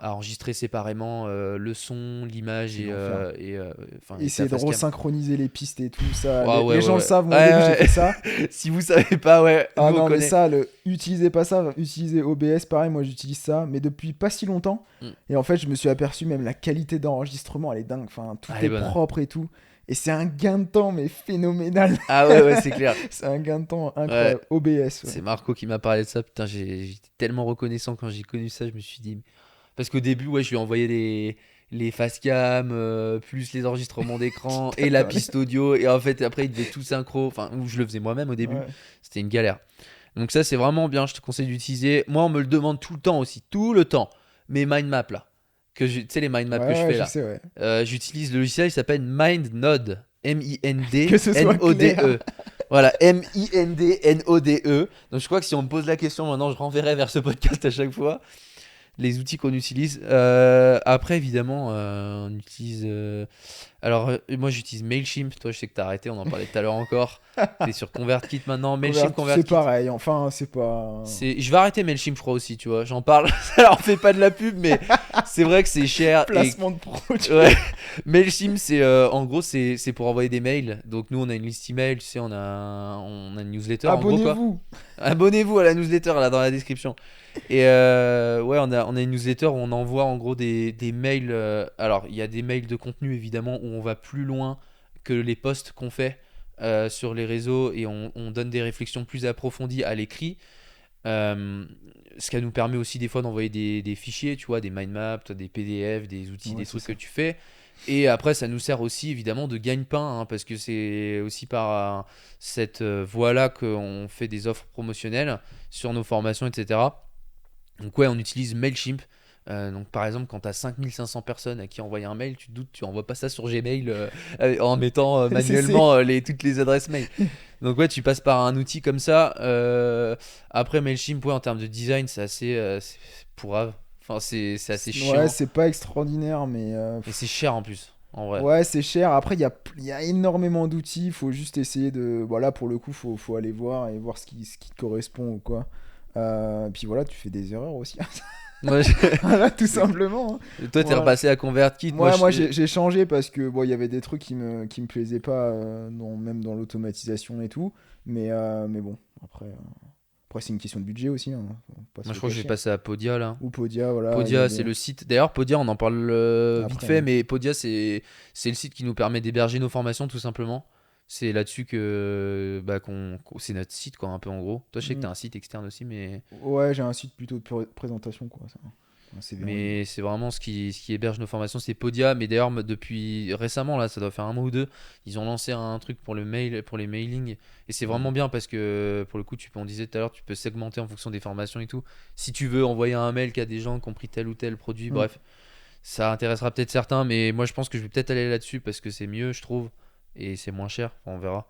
Speaker 1: enregistrer séparément le son, l'image
Speaker 2: C'est l'enfer.
Speaker 1: et ta
Speaker 2: Essayer de
Speaker 1: face cam.
Speaker 2: resynchroniser les pistes et tout ça.
Speaker 1: Ah
Speaker 2: Les
Speaker 1: ouais,
Speaker 2: gens
Speaker 1: ouais,
Speaker 2: le
Speaker 1: ouais.
Speaker 2: savent, moi au début j'ai
Speaker 1: Ouais,
Speaker 2: fait ça.
Speaker 1: ouais. Si vous savez pas, ouais, nous
Speaker 2: Ah
Speaker 1: on
Speaker 2: non, mais
Speaker 1: connaît.
Speaker 2: ça, utilisez pas ça, utilisez OBS, pareil, moi j'utilise ça, mais depuis pas si longtemps.
Speaker 1: Mm.
Speaker 2: Et en fait, je me suis aperçu, même la qualité d'enregistrement, elle est dingue. Enfin, tout
Speaker 1: Ah, elle est
Speaker 2: est
Speaker 1: bonne.
Speaker 2: propre et tout. Et c'est un gain de temps, mais phénoménal.
Speaker 1: Ah ouais, ouais, c'est clair.
Speaker 2: C'est un gain de temps
Speaker 1: Ouais.
Speaker 2: incroyable. OBS, ouais.
Speaker 1: C'est Marco qui m'a parlé de ça. Putain, j'étais tellement reconnaissant quand j'ai connu ça. Je me suis dit. Parce qu'au début, ouais, je lui ai envoyé les facecam, plus les enregistrements d'écran et la piste audio. Et en fait, après, il devait tout synchro. Enfin, ou je le faisais moi-même au début.
Speaker 2: Ouais.
Speaker 1: C'était une galère. Donc, ça, c'est vraiment bien. Je te conseille d'utiliser. Moi, on me le demande tout le temps aussi. Tout le temps. Mes mind maps là. Tu sais, les mind maps que je
Speaker 2: Ouais,
Speaker 1: fais
Speaker 2: je
Speaker 1: là.
Speaker 2: sais, ouais.
Speaker 1: J'utilise le logiciel, il s'appelle MindNode.
Speaker 2: Que ce soit clair.
Speaker 1: MindNode. Voilà, MindNode. Donc je crois que si on me pose la question maintenant, je renverrai vers ce podcast à chaque fois. Les outils qu'on utilise. Après, évidemment, on utilise Alors, moi j'utilise Mailchimp. Toi, je sais que t'as arrêté, on en parlait tout à l'heure encore. T'es sur ConvertKit maintenant. Mailchimp,
Speaker 2: C'est
Speaker 1: ConvertKit.
Speaker 2: pareil, enfin, c'est pas.
Speaker 1: Je vais arrêter Mailchimp, je crois aussi, tu vois. J'en parle, ça leur fait pas de la pub, mais c'est vrai que c'est cher. Et
Speaker 2: Placement de produit.
Speaker 1: ouais, Mailchimp, en gros, c'est pour envoyer des mails. Donc, nous, on a une liste email, tu sais, on a une newsletter, en gros, quoi.
Speaker 2: Abonnez-vous.
Speaker 1: Abonnez-vous à la newsletter, là, dans la description. Et ouais, on a une newsletter où on envoie, en gros, des mails. Alors, il y a des mails de contenu, évidemment, où on va plus loin que les posts qu'on fait sur les réseaux et on donne des réflexions plus approfondies à l'écrit. Euh, Ce qui nous permet aussi des fois d'envoyer des fichiers, tu vois, des mind maps, des PDF, des outils,
Speaker 2: Ouais,
Speaker 1: des
Speaker 2: c'est
Speaker 1: trucs
Speaker 2: ça.
Speaker 1: que tu fais. Et après, ça nous sert aussi évidemment de gagne-pain, hein, parce que c'est aussi par cette voie-là qu'on fait des offres promotionnelles sur nos formations, etc. Donc ouais, on utilise Mailchimp. Donc par exemple, quand tu as 5500 personnes à qui envoyer un mail, tu te doutes, tu envoies pas ça sur Gmail en mettant
Speaker 2: C'est.
Speaker 1: manuellement toutes les adresses mail. Donc ouais, tu passes par un outil comme ça. Après Mailchimp, ouais, en termes de design, c'est assez c'est pourrave. Enfin, c'est assez
Speaker 2: Ouais,
Speaker 1: chiant.
Speaker 2: c'est pas extraordinaire, mais.
Speaker 1: Et c'est cher en plus, en vrai.
Speaker 2: Ouais, c'est cher. Après, il y a énormément d'outils. Il faut juste essayer de. Voilà, pour le coup, faut aller voir et voir ce qui te correspond ou quoi. Puis voilà, tu fais des erreurs aussi.
Speaker 1: Moi,
Speaker 2: Voilà, tout simplement, hein.
Speaker 1: toi, t'es
Speaker 2: Voilà.
Speaker 1: repassé à ConvertKit.
Speaker 2: Moi j'ai changé parce que bon, il y avait des trucs qui me plaisaient pas, même dans l'automatisation et tout. Mais bon, après c'est une question de budget aussi, hein, faut pas se
Speaker 1: Moi, je
Speaker 2: le
Speaker 1: crois que je vais
Speaker 2: cacher.
Speaker 1: passer à Podia là.
Speaker 2: Ou Podia, voilà, il y a
Speaker 1: Podia, c'est
Speaker 2: des.
Speaker 1: le site. D'ailleurs, Podia, on en parle vite
Speaker 2: Après,
Speaker 1: fait, mais Podia, c'est le site qui nous permet d'héberger nos formations, tout simplement. C'est là-dessus que c'est notre site, quoi, un peu en gros. Toi, je sais que
Speaker 2: hmm,
Speaker 1: t'as un site externe aussi,
Speaker 2: ouais, j'ai un site plutôt de présentation, quoi, ça. Un CV en ligne.
Speaker 1: mais c'est vraiment ce qui héberge nos formations, c'est Podia. Mais d'ailleurs, depuis récemment, là, ça doit faire un mois ou deux, ils ont lancé un truc pour le mail, pour les mailings. Et c'est
Speaker 2: Hmm.
Speaker 1: vraiment bien parce que, pour le coup, on disait tout à l'heure, tu peux segmenter en fonction des formations et tout. Si tu veux envoyer un mail qu'à des gens qui ont pris tel ou tel produit,
Speaker 2: Hmm.
Speaker 1: bref. Ça intéressera peut-être certains, mais moi je pense que je vais peut-être aller là-dessus parce que c'est mieux, je trouve, et c'est moins cher. Enfin, on verra.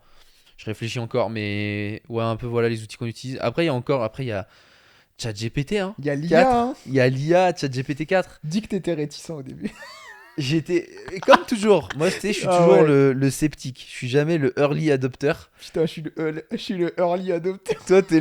Speaker 1: Je réfléchis encore, mais ouais, un peu voilà les outils qu'on utilise. Après il y a ChatGPT, hein,
Speaker 2: Il y a l'IA,
Speaker 1: 4.
Speaker 2: hein.
Speaker 1: Il y a l'IA, ChatGPT 4.
Speaker 2: Dis que t'étais réticent au début.
Speaker 1: J'étais, et comme toujours, moi tu sais, je suis
Speaker 2: Ah
Speaker 1: toujours
Speaker 2: ouais.
Speaker 1: le sceptique. Je suis jamais le early adopter.
Speaker 2: Putain, je suis le early adopter.
Speaker 1: Toi, t'es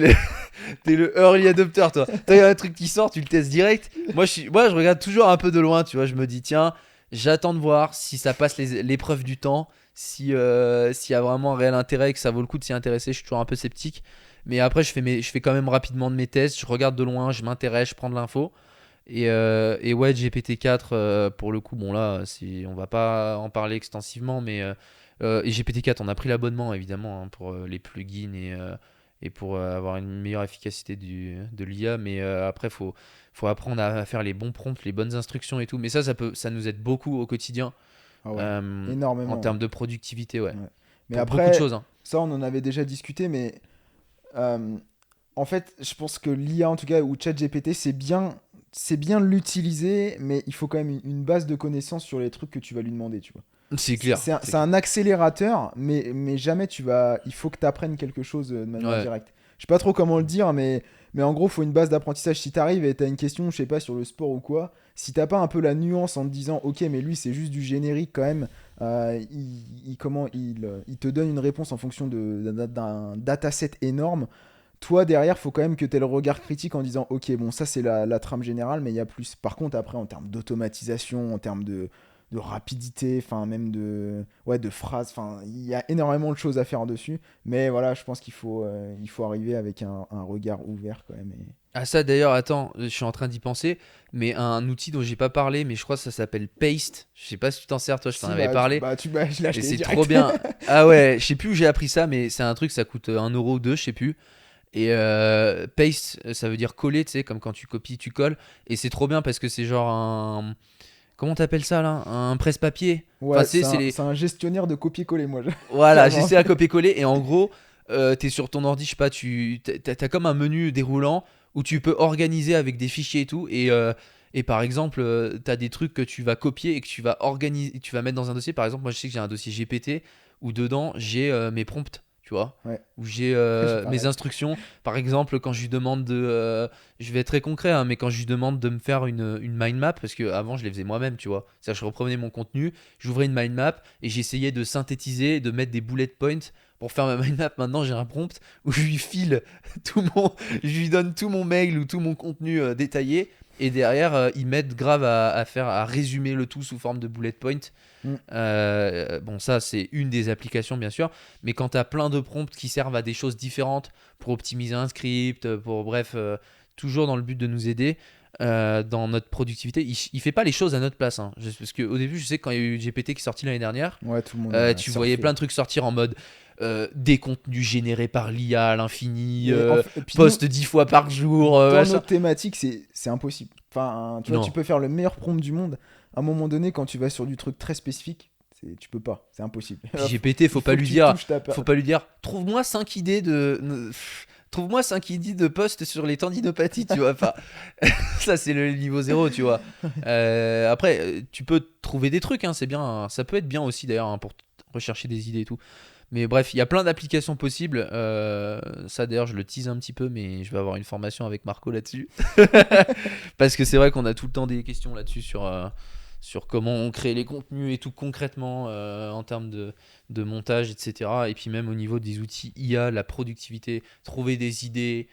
Speaker 1: le early adopter, toi. Toi, il y a un truc qui sort, tu le testes direct. Moi, je regarde toujours un peu de loin, tu vois. Je me dis, tiens, j'attends de voir si ça passe l'épreuve du temps, s'il y a vraiment un réel intérêt et que ça vaut le coup de s'y intéresser. Je suis toujours un peu sceptique. Mais après, je fais quand même rapidement de mes tests. Je regarde de loin, je m'intéresse, je prends de l'info. Et ouais, GPT-4, pour le coup, bon là, on va pas en parler extensivement, mais et GPT-4, on a pris l'abonnement évidemment, hein, pour les plugins et pour avoir une meilleure efficacité de l'IA, mais après, faut apprendre à faire les bons prompts, les bonnes instructions et tout. Mais ça nous aide beaucoup au quotidien
Speaker 2: Ah ouais,
Speaker 1: en
Speaker 2: énormément.
Speaker 1: termes de productivité, ouais.
Speaker 2: Ouais. Mais
Speaker 1: Pour beaucoup de
Speaker 2: après,
Speaker 1: choses, hein.
Speaker 2: ça, on en avait déjà discuté, mais euh, en fait, je pense que l'IA, en tout cas, ou ChatGPT, c'est bien de l'utiliser, mais il faut quand même une base de connaissances sur les trucs que tu vas lui demander, tu vois.
Speaker 1: C'est
Speaker 2: C'est
Speaker 1: clair,
Speaker 2: c'est un,
Speaker 1: c'est
Speaker 2: c'est
Speaker 1: clair.
Speaker 2: un accélérateur, mais jamais il faut que tu apprennes quelque chose de manière
Speaker 1: Ouais.
Speaker 2: directe. Je sais pas trop comment le dire, mais en gros, il faut une base d'apprentissage. Si tu arrives et tu as une question, je sais pas, sur le sport ou quoi, si t'as pas un peu la nuance en te disant, ok, mais lui, c'est juste du générique quand même, il te donne une réponse en fonction d'un dataset énorme. Toi, derrière, faut quand même que tu aies le regard critique en disant, ok, bon, ça c'est la trame générale, mais il y a plus. Par contre, après, en termes d'automatisation, en termes de rapidité, enfin même de phrases, enfin il y a énormément de choses à faire dessus, mais voilà, je pense qu'il faut arriver avec un regard ouvert quand même.
Speaker 1: Ah ça d'ailleurs, attends, je suis en train d'y penser, mais un outil dont j'ai pas parlé, mais je crois que ça s'appelle Paste. Je sais pas si tu t'en sers, toi, je t'en
Speaker 2: Si,
Speaker 1: avais parlé.
Speaker 2: je l'ai
Speaker 1: Et
Speaker 2: acheté
Speaker 1: c'est trop
Speaker 2: direct.
Speaker 1: bien. Ah ouais, je sais plus où j'ai appris ça, mais c'est un truc, ça coûte 1 euro ou 2, je sais plus. Et paste, ça veut dire coller, tu sais, comme quand tu copies, tu colles. Et c'est trop bien parce que c'est genre un. Comment t'appelles ça là? Un presse-papier. Enfin,
Speaker 2: Ouais,
Speaker 1: tu sais,
Speaker 2: c'est
Speaker 1: c'est
Speaker 2: un,
Speaker 1: les.
Speaker 2: c'est un gestionnaire de copier-coller, moi,
Speaker 1: Voilà,
Speaker 2: clairement.
Speaker 1: j'essaie à copier-coller. Et en gros, t'es sur ton ordi, je sais pas, t'as comme un menu déroulant où tu peux organiser avec des fichiers et tout. Et par exemple, t'as des trucs que tu vas copier et que tu vas mettre dans un dossier. Par exemple, moi je sais que j'ai un dossier GPT où dedans j'ai mes prompts. tu vois,
Speaker 2: Ouais.
Speaker 1: où j'ai
Speaker 2: Pareil.
Speaker 1: mes instructions. Par exemple, quand je lui demande je vais être très concret, hein, mais quand je lui demande de me faire une mind map, parce qu'avant je les faisais moi-même, tu vois. C'est-à-dire, je reprenais mon contenu, j'ouvrais une mind map et j'essayais de synthétiser, de mettre des bullet points pour faire ma mind map. Maintenant, j'ai un prompt où je lui file je lui donne tout mon mail ou tout mon contenu détaillé. Et derrière, ils m'aident grave à résumer le tout sous forme de bullet point.
Speaker 2: Mm.
Speaker 1: Bon, ça, c'est une des applications, bien sûr. Mais quand tu as plein de prompts qui servent à des choses différentes pour optimiser un script, bref, toujours dans le but de nous aider dans notre productivité, il fait pas les choses à notre place. Hein. Parce qu'au début, je sais que quand il y a eu GPT qui est sorti l'année dernière,
Speaker 2: Ouais, tout le monde a
Speaker 1: tu
Speaker 2: surfé.
Speaker 1: voyais plein de trucs sortir en mode des contenus générés par l'IA à l'infini,
Speaker 2: Et puis
Speaker 1: post 10 fois par jour.
Speaker 2: dans
Speaker 1: Machin.
Speaker 2: notre thématique, c'est impossible. Enfin, tu vois,
Speaker 1: Non.
Speaker 2: tu peux faire le meilleur prompt du monde. À un moment donné, quand tu vas sur du truc très spécifique, tu peux pas. C'est impossible.
Speaker 1: Puis GPT, faut
Speaker 2: Il
Speaker 1: pas
Speaker 2: que
Speaker 1: lui
Speaker 2: tu
Speaker 1: dire,
Speaker 2: touches ta
Speaker 1: faut pas lui dire, trouve-moi 5 idées trouve-moi 5 idées de posts sur les tendinopathies, tu vois. Enfin, ça, c'est le niveau 0, tu vois. Après, tu peux trouver des trucs, hein, c'est bien. Hein. Ça peut être bien aussi, d'ailleurs, hein, pour rechercher des idées et tout. Mais bref, il y a plein d'applications possibles. Ça, d'ailleurs, je le tease un petit peu, mais je vais avoir une formation avec Marco là-dessus. Parce que c'est vrai qu'on a tout le temps des questions là-dessus sur comment on crée les contenus et tout concrètement en termes de montage, etc. Et puis même au niveau des outils IA, la productivité, trouver des idées,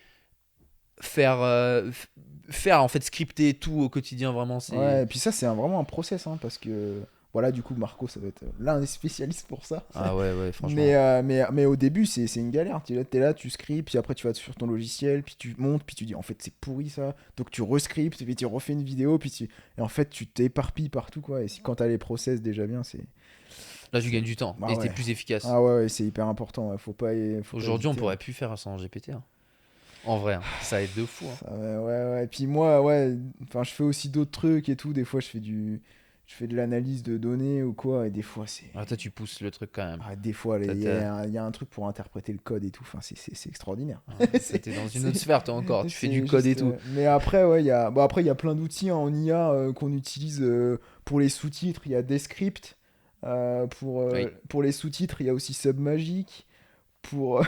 Speaker 1: faire en fait scripter tout au quotidien, vraiment, c'est...
Speaker 2: Ouais, et puis ça, c'est vraiment un process, hein, parce que voilà, du coup, Marco, ça va être l'un des spécialistes pour ça.
Speaker 1: Ah ouais, franchement.
Speaker 2: Mais au début, c'est une galère. T'es là, tu scripts, puis après, tu vas sur ton logiciel, puis tu montes, puis tu dis, en fait, c'est pourri ça. Donc, tu rescriptes, puis tu refais une vidéo, et en fait, tu t'éparpilles partout, quoi. Et quand t'as les process déjà bien, c'est.
Speaker 1: Là, tu gagnes du temps
Speaker 2: Ah
Speaker 1: et
Speaker 2: ouais.
Speaker 1: t'es plus efficace.
Speaker 2: Ah ouais, c'est hyper important. Ouais. Faut pas
Speaker 1: Aujourd'hui, on
Speaker 2: hésiter,
Speaker 1: pourrait plus faire ça en GPT. Hein. En vrai, hein. Ça aide de fou. Hein.
Speaker 2: Ouais. Et puis moi, ouais, enfin, je fais aussi d'autres trucs et tout. Des fois, je fais de l'analyse de données ou quoi. Et des fois, c'est.
Speaker 1: Ah, toi, tu pousses le truc quand même.
Speaker 2: Ah, des fois, il y a un truc pour interpréter le code et tout. Enfin, c'est extraordinaire.
Speaker 1: T'es dans une autre sphère, toi encore. Tu fais du
Speaker 2: C'est
Speaker 1: code et
Speaker 2: juste,
Speaker 1: tout.
Speaker 2: mais après, ouais, après, il y a plein d'outils hein, en IA qu'on utilise pour les sous-titres. Il y a Descript.
Speaker 1: Oui.
Speaker 2: Pour les sous-titres, il y a aussi Submagic. Pour,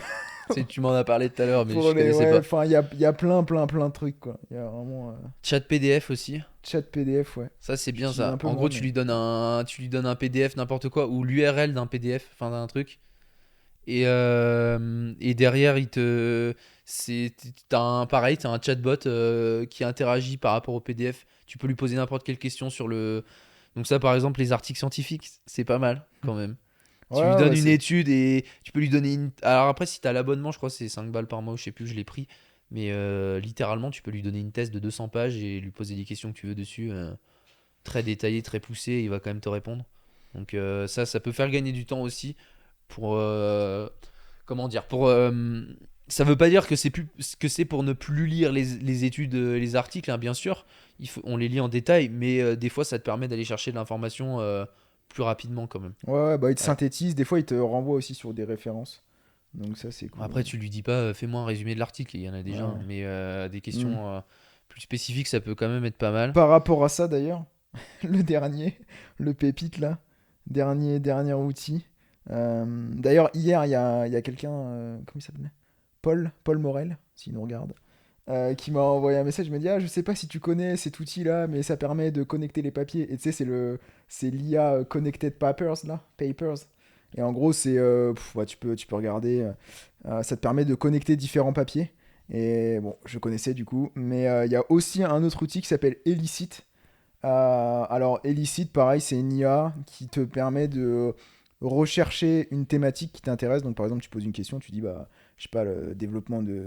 Speaker 1: Tu m'en as parlé tout à l'heure, mais
Speaker 2: pour
Speaker 1: je
Speaker 2: les,
Speaker 1: connaissais
Speaker 2: ouais,
Speaker 1: pas.
Speaker 2: enfin, il y a plein de trucs, quoi. Il y a vraiment
Speaker 1: Chat PDF aussi.
Speaker 2: chat PDF, ouais.
Speaker 1: Ça, c'est bien
Speaker 2: J'utilise
Speaker 1: ça.
Speaker 2: un peu
Speaker 1: En
Speaker 2: moins,
Speaker 1: gros,
Speaker 2: mais-
Speaker 1: tu lui donnes un PDF, n'importe quoi, ou l'URL d'un PDF, enfin d'un truc. Et derrière, pareil, t'as un chatbot qui interagit par rapport au PDF. Tu peux lui poser n'importe quelle question sur le. Donc, ça, par exemple, les articles scientifiques, c'est pas mal quand même. Tu lui donnes une étude et tu peux lui donner une. Alors, après, si t'as l'abonnement, je crois que c'est 5 balles par mois, ou je sais plus, je l'ai pris. Mais littéralement, tu peux lui donner une thèse de 200 pages et lui poser des questions que tu veux dessus. Très détaillées, très poussées, et il va quand même te répondre. Donc, ça peut faire gagner du temps aussi pour comment dire ça veut pas dire que c'est pour ne plus lire les études les articles hein, bien sûr on les lit en détail mais des fois ça te permet d'aller chercher de l'information plus rapidement quand même.
Speaker 2: Ouais, bah il te
Speaker 1: Ouais.
Speaker 2: synthétise. Des fois, il te renvoie aussi sur des références. Donc ça, c'est cool.
Speaker 1: Après tu lui dis pas fais-moi un résumé de l'article il y en a déjà
Speaker 2: Ouais.
Speaker 1: hein, mais des questions plus spécifiques ça peut quand même être pas mal.
Speaker 2: Par rapport à ça, d'ailleurs, le dernier, le pépite, là, dernier outil. D'ailleurs, hier, il y a quelqu'un, comment il s'appelait Paul Morel, s'il nous regarde, qui m'a envoyé un message. Il m'a dit, ah, je sais pas si tu connais cet outil-là, mais ça permet de connecter les papiers. Et tu sais, c'est l'IA Connected Papers, là, Papers. Et en gros, ouais, tu peux regarder. Ça te permet de connecter différents papiers. Et bon, je connaissais du coup. Mais il y a aussi un autre outil qui s'appelle Elicit. Alors, Elicit, pareil, c'est une IA qui te permet de rechercher une thématique qui t'intéresse. Donc, par exemple, tu poses une question, tu dis, bah, je sais pas, le développement du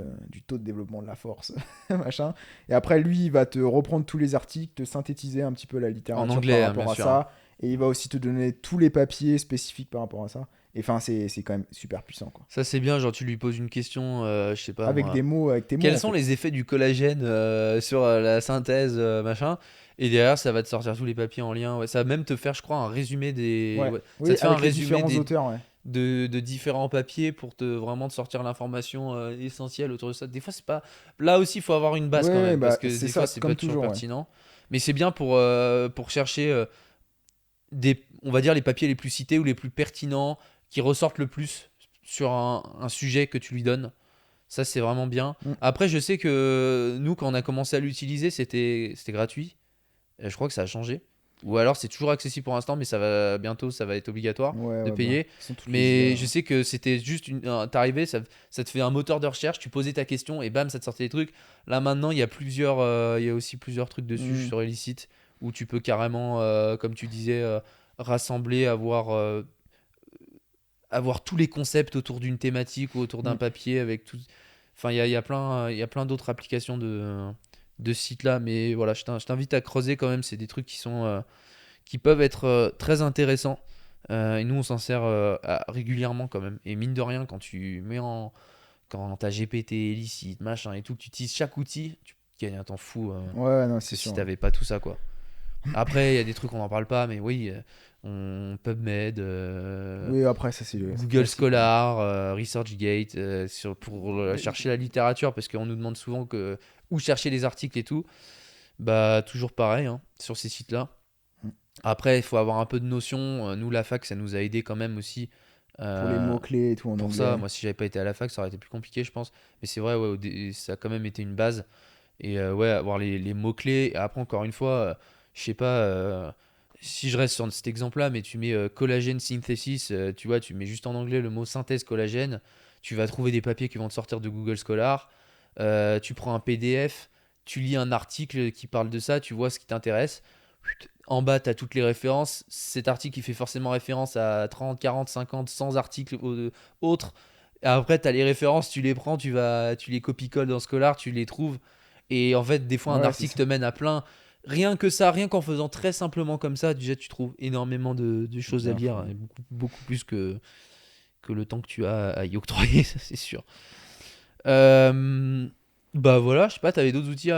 Speaker 2: taux de développement de la force, machin. Et après, lui, il va te reprendre tous les articles, te synthétiser un petit peu la littérature
Speaker 1: En anglais,
Speaker 2: par rapport
Speaker 1: bien
Speaker 2: à
Speaker 1: sûr.
Speaker 2: ça. Et il va aussi te donner tous les papiers spécifiques par rapport à ça. Et enfin, c'est quand même super puissant, quoi.
Speaker 1: Ça c'est bien genre tu lui poses une question je sais pas
Speaker 2: Avec
Speaker 1: moi.
Speaker 2: tes mots,
Speaker 1: Quels
Speaker 2: en
Speaker 1: sont
Speaker 2: fait.
Speaker 1: les effets du collagène sur la synthèse, machin. Et derrière, ça va te sortir tous les papiers en lien. Ouais, ça va même te faire, je crois, un résumé des.
Speaker 2: Ouais.
Speaker 1: Ouais, ça
Speaker 2: Oui,
Speaker 1: te fait un
Speaker 2: avec les
Speaker 1: résumé
Speaker 2: différents auteurs, ouais.
Speaker 1: de différents papiers pour vraiment te sortir l'information essentielle autour de ça. Des fois, c'est pas. Là aussi, il faut avoir une base quand
Speaker 2: Ouais,
Speaker 1: même.
Speaker 2: bah,
Speaker 1: Parce que
Speaker 2: c'est
Speaker 1: des
Speaker 2: ça,
Speaker 1: fois, c'est
Speaker 2: comme
Speaker 1: pas toujours
Speaker 2: toujours, ouais.
Speaker 1: pertinent. Mais c'est bien pour chercher on va dire, les papiers les plus cités ou les plus pertinents qui ressortent le plus sur un sujet que tu lui donnes. Ça, c'est vraiment bien.
Speaker 2: Mm.
Speaker 1: Après, je sais que nous, quand on a commencé à l'utiliser, c'était gratuit. Je crois que ça a changé. Ou alors, c'est toujours accessible pour l'instant, mais bientôt, ça va être obligatoire de
Speaker 2: Ouais, bah,
Speaker 1: payer.
Speaker 2: ce sont toutes les
Speaker 1: Mais
Speaker 2: IA.
Speaker 1: je sais que c'était juste t'arrivais, ça te fait un moteur de recherche, tu posais ta question et bam, ça te sortait des trucs. Là, maintenant, il y a aussi plusieurs trucs dessus
Speaker 2: Mm.
Speaker 1: sur Illicit où tu peux carrément, comme tu disais, rassembler, avoir tous les concepts autour d'une thématique ou autour d'un
Speaker 2: Mm.
Speaker 1: papier avec tout. Enfin, il y a plein d'autres applications de ce site-là, mais voilà, je t'invite à creuser quand même. C'est des trucs qui peuvent être très intéressants. Et nous, on s'en sert régulièrement quand même. Et mine de rien, quand t'as GPT, Illicit, machin et tout, que tu utilises chaque outil, tu gagnes un temps fou.
Speaker 2: Ouais, non,
Speaker 1: Parce
Speaker 2: c'est
Speaker 1: que si
Speaker 2: sûr.
Speaker 1: t'avais pas tout ça, quoi. Après, il y a des trucs, on n'en parle pas, mais oui, PubMed,
Speaker 2: Oui, après, ça, c'est
Speaker 1: Google
Speaker 2: classique, hein.
Speaker 1: Scholar, ResearchGate, pour chercher la littérature, parce qu'on nous demande souvent où chercher les articles et tout. Bah, toujours pareil, hein, sur ces sites-là.
Speaker 2: Mm.
Speaker 1: Après, il faut avoir un peu de notion. Nous, la fac, ça nous a aidé quand même aussi.
Speaker 2: Pour les
Speaker 1: euh,
Speaker 2: mots-clés et tout en
Speaker 1: pour ça,
Speaker 2: anglais.
Speaker 1: moi, si j'avais pas été à la fac, ça aurait été plus compliqué, je pense. Mais c'est vrai, ouais, ça a quand même été une base. Et ouais, avoir les mots-clés. Et après, encore une fois, je sais pas si je reste sur cet exemple-là, mais tu mets collagène synthesis, tu vois, tu mets juste en anglais le mot synthèse collagène, tu vas trouver des papiers qui vont te sortir de Google Scholar. Tu prends un PDF, tu lis un article qui parle de ça, tu vois ce qui t'intéresse. En bas, tu as toutes les références. Cet article, il fait forcément référence à 30, 40, 50, 100 articles autres. Et après, tu as les références, tu les prends, tu les copies-colles dans Scholar, tu les trouves. Et en fait, des fois, un
Speaker 2: Ouais, c'est
Speaker 1: article
Speaker 2: ça.
Speaker 1: te mène à plein. Rien que ça, rien qu'en faisant très simplement comme ça, déjà, tu trouves énormément de choses à lire.
Speaker 2: D'infos.
Speaker 1: Et beaucoup, beaucoup plus que le temps que tu as à y octroyer, ça c'est sûr. Euh, Bah voilà, je sais pas, t'avais d'autres outils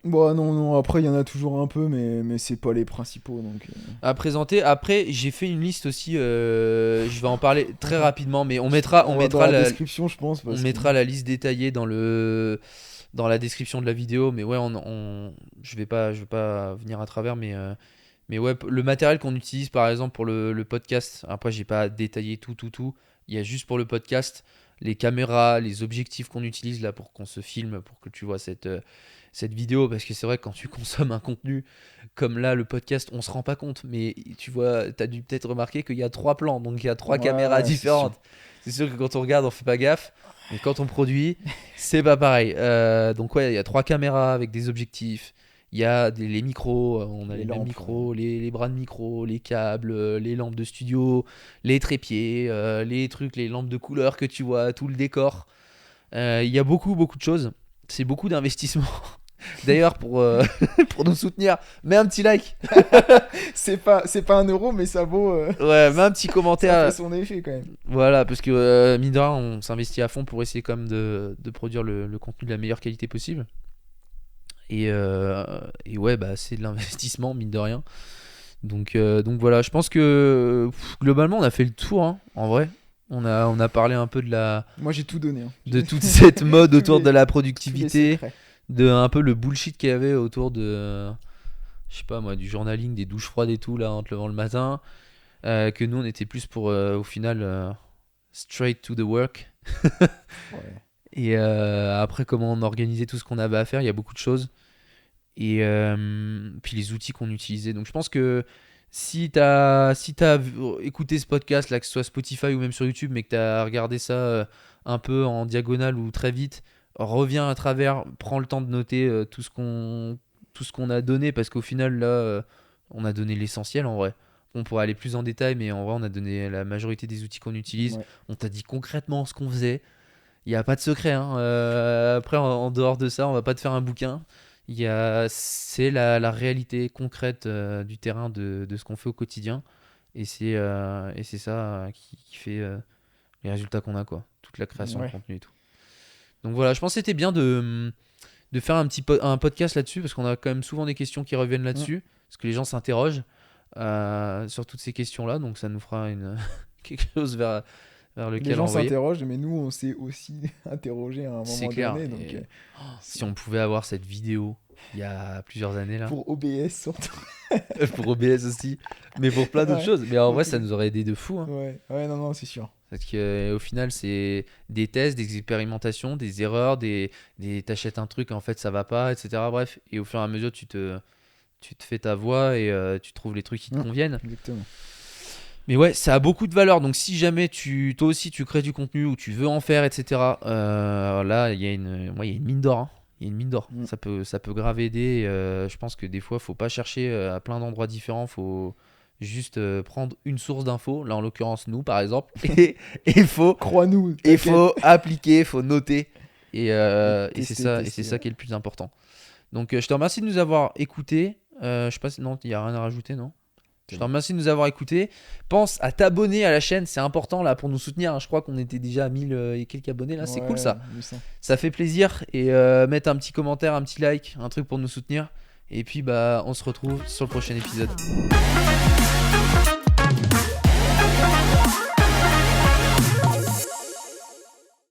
Speaker 2: Bon, non, non, après, il y en a toujours un peu, mais c'est pas les principaux, donc...
Speaker 1: à présenter. Après, j'ai fait une liste aussi. Je vais en parler très
Speaker 2: Attends.
Speaker 1: rapidement, mais
Speaker 2: On va dans la description, je pense,
Speaker 1: on
Speaker 2: parce que...
Speaker 1: mettra la liste détaillée dans la description de la vidéo. Mais ouais, je vais pas venir à travers, mais ouais, le matériel qu'on utilise par exemple pour le podcast. Après, j'ai pas détaillé tout. Il y a juste pour le podcast les caméras, les objectifs qu'on utilise là pour qu'on se filme, pour que tu vois cette vidéo. Parce que c'est vrai que quand tu consommes un contenu comme là, le podcast, on se rend pas compte. Mais tu vois, tu as dû peut-être remarquer qu'il y a 3 plans, donc il y a 3 caméras
Speaker 2: Ouais, c'est sûr.
Speaker 1: différentes. C'est sûr que quand on regarde, on fait pas gaffe. Mais quand on produit, c'est pas pareil. Donc ouais, il y a 3 caméras avec des objectifs. Il y a les micros, on a
Speaker 2: Les
Speaker 1: les mêmes
Speaker 2: lampes,
Speaker 1: micros, les bras de micro, les câbles, les lampes de studio, les trépieds, les trucs, les lampes de couleur que tu vois, tout le décor. Il y a beaucoup, beaucoup de choses. C'est beaucoup d'investissement. D'ailleurs, pour nous soutenir, mets un petit like.
Speaker 2: c'est pas 1 euro, mais ça vaut...
Speaker 1: Ouais, mets un petit
Speaker 2: ça
Speaker 1: commentaire.
Speaker 2: fait son effet, quand même.
Speaker 1: Voilà, parce que mine de rien, on s'investit à fond pour essayer quand même de produire le contenu de la meilleure qualité possible. Et ouais, bah, c'est de l'investissement, mine de rien. Donc voilà, je pense que globalement, on a fait le tour, hein, en vrai. On a parlé un peu
Speaker 2: Moi, j'ai tout donné, hein.
Speaker 1: de toute cette mode
Speaker 2: Tous
Speaker 1: autour de la
Speaker 2: tous les
Speaker 1: productivité,
Speaker 2: secrets.
Speaker 1: de un peu le bullshit qu'il y avait autour je sais pas moi, du journaling, des douches froides et tout, là, en te levant le matin. Que nous, on était plus pour, au final, straight to the work.
Speaker 2: Ouais.
Speaker 1: Et après, comment on organisait tout ce qu'on avait à faire, il y a beaucoup de choses. Et puis les outils qu'on utilisait. Donc je pense que si t'as écouté ce podcast, là, que ce soit Spotify ou même sur YouTube, mais que t'as regardé ça un peu en diagonale ou très vite, reviens à travers, prends le temps de noter tout ce qu'on a donné, parce qu'au final, là, on a donné l'essentiel en vrai. On pourrait aller plus en détail, mais en vrai, on a donné la majorité des outils qu'on utilise.
Speaker 2: Ouais.
Speaker 1: On t'a dit concrètement ce qu'on faisait. Il n'y a pas de secret, hein. Après, en dehors de ça, on va pas te faire un bouquin. C'est la réalité concrète du terrain de ce qu'on fait au quotidien. Et c'est ça qui fait les résultats qu'on a, quoi. Toute la création de
Speaker 2: Ouais.
Speaker 1: contenu et tout. Donc voilà, je pense que c'était bien de faire un podcast là-dessus, parce qu'on a quand même souvent des questions qui reviennent
Speaker 2: Mm.
Speaker 1: là-dessus, parce que les gens s'interrogent sur toutes ces questions-là. Donc ça nous fera quelque chose vers
Speaker 2: Les
Speaker 1: lequel
Speaker 2: gens
Speaker 1: envoyer.
Speaker 2: s'interrogent, mais nous, on s'est aussi interrogé à un
Speaker 1: C'est
Speaker 2: moment
Speaker 1: clair.
Speaker 2: donné, donc...
Speaker 1: Et si
Speaker 2: c'est-
Speaker 1: on pouvait avoir cette vidéo il y a plusieurs années là.
Speaker 2: pour OBS, surtout.
Speaker 1: pour OBS aussi, mais pour plein d'autres
Speaker 2: Ouais.
Speaker 1: choses. Mais en vrai,
Speaker 2: Ok.
Speaker 1: ça nous aurait aidé de fou. Hein.
Speaker 2: Ouais, non, c'est sûr.
Speaker 1: Parce qu'au final, c'est des tests, des expérimentations, des erreurs, t'achètes un truc, en fait, ça va pas, etc. Bref, et au fur et à mesure, tu te fais ta voix et tu trouves les trucs qui te conviennent.
Speaker 2: Exactement.
Speaker 1: Mais ouais, ça a beaucoup de valeur. Donc si jamais toi aussi tu crées du contenu ou tu veux en faire, etc. Là, il y a il y a une mine d'or. Hein. Il y a une mine d'or. Ça peut grave aider. Je pense que des fois, faut pas chercher à plein d'endroits différents. Faut juste prendre une source d'infos. Là, en l'occurrence, nous, par exemple. Et il faut,
Speaker 2: Crois-nous.
Speaker 1: et
Speaker 2: T'inquiète.
Speaker 1: faut appliquer, faut noter. Et
Speaker 2: Tester,
Speaker 1: c'est ça
Speaker 2: ouais.
Speaker 1: qui est le plus important. Donc je te remercie de nous avoir écoutés. Je sais pas si non, il y a rien à rajouter, non? Je te remercie de nous avoir écoutés. Pense à t'abonner à la chaîne, c'est important là pour nous soutenir. Hein. Je crois qu'on était déjà à 1000 et quelques abonnés là, c'est cool ça.
Speaker 2: 800.
Speaker 1: Ça fait plaisir. Et mettre un petit commentaire, un petit like, un truc pour nous soutenir. Et puis bah on se retrouve sur le prochain épisode.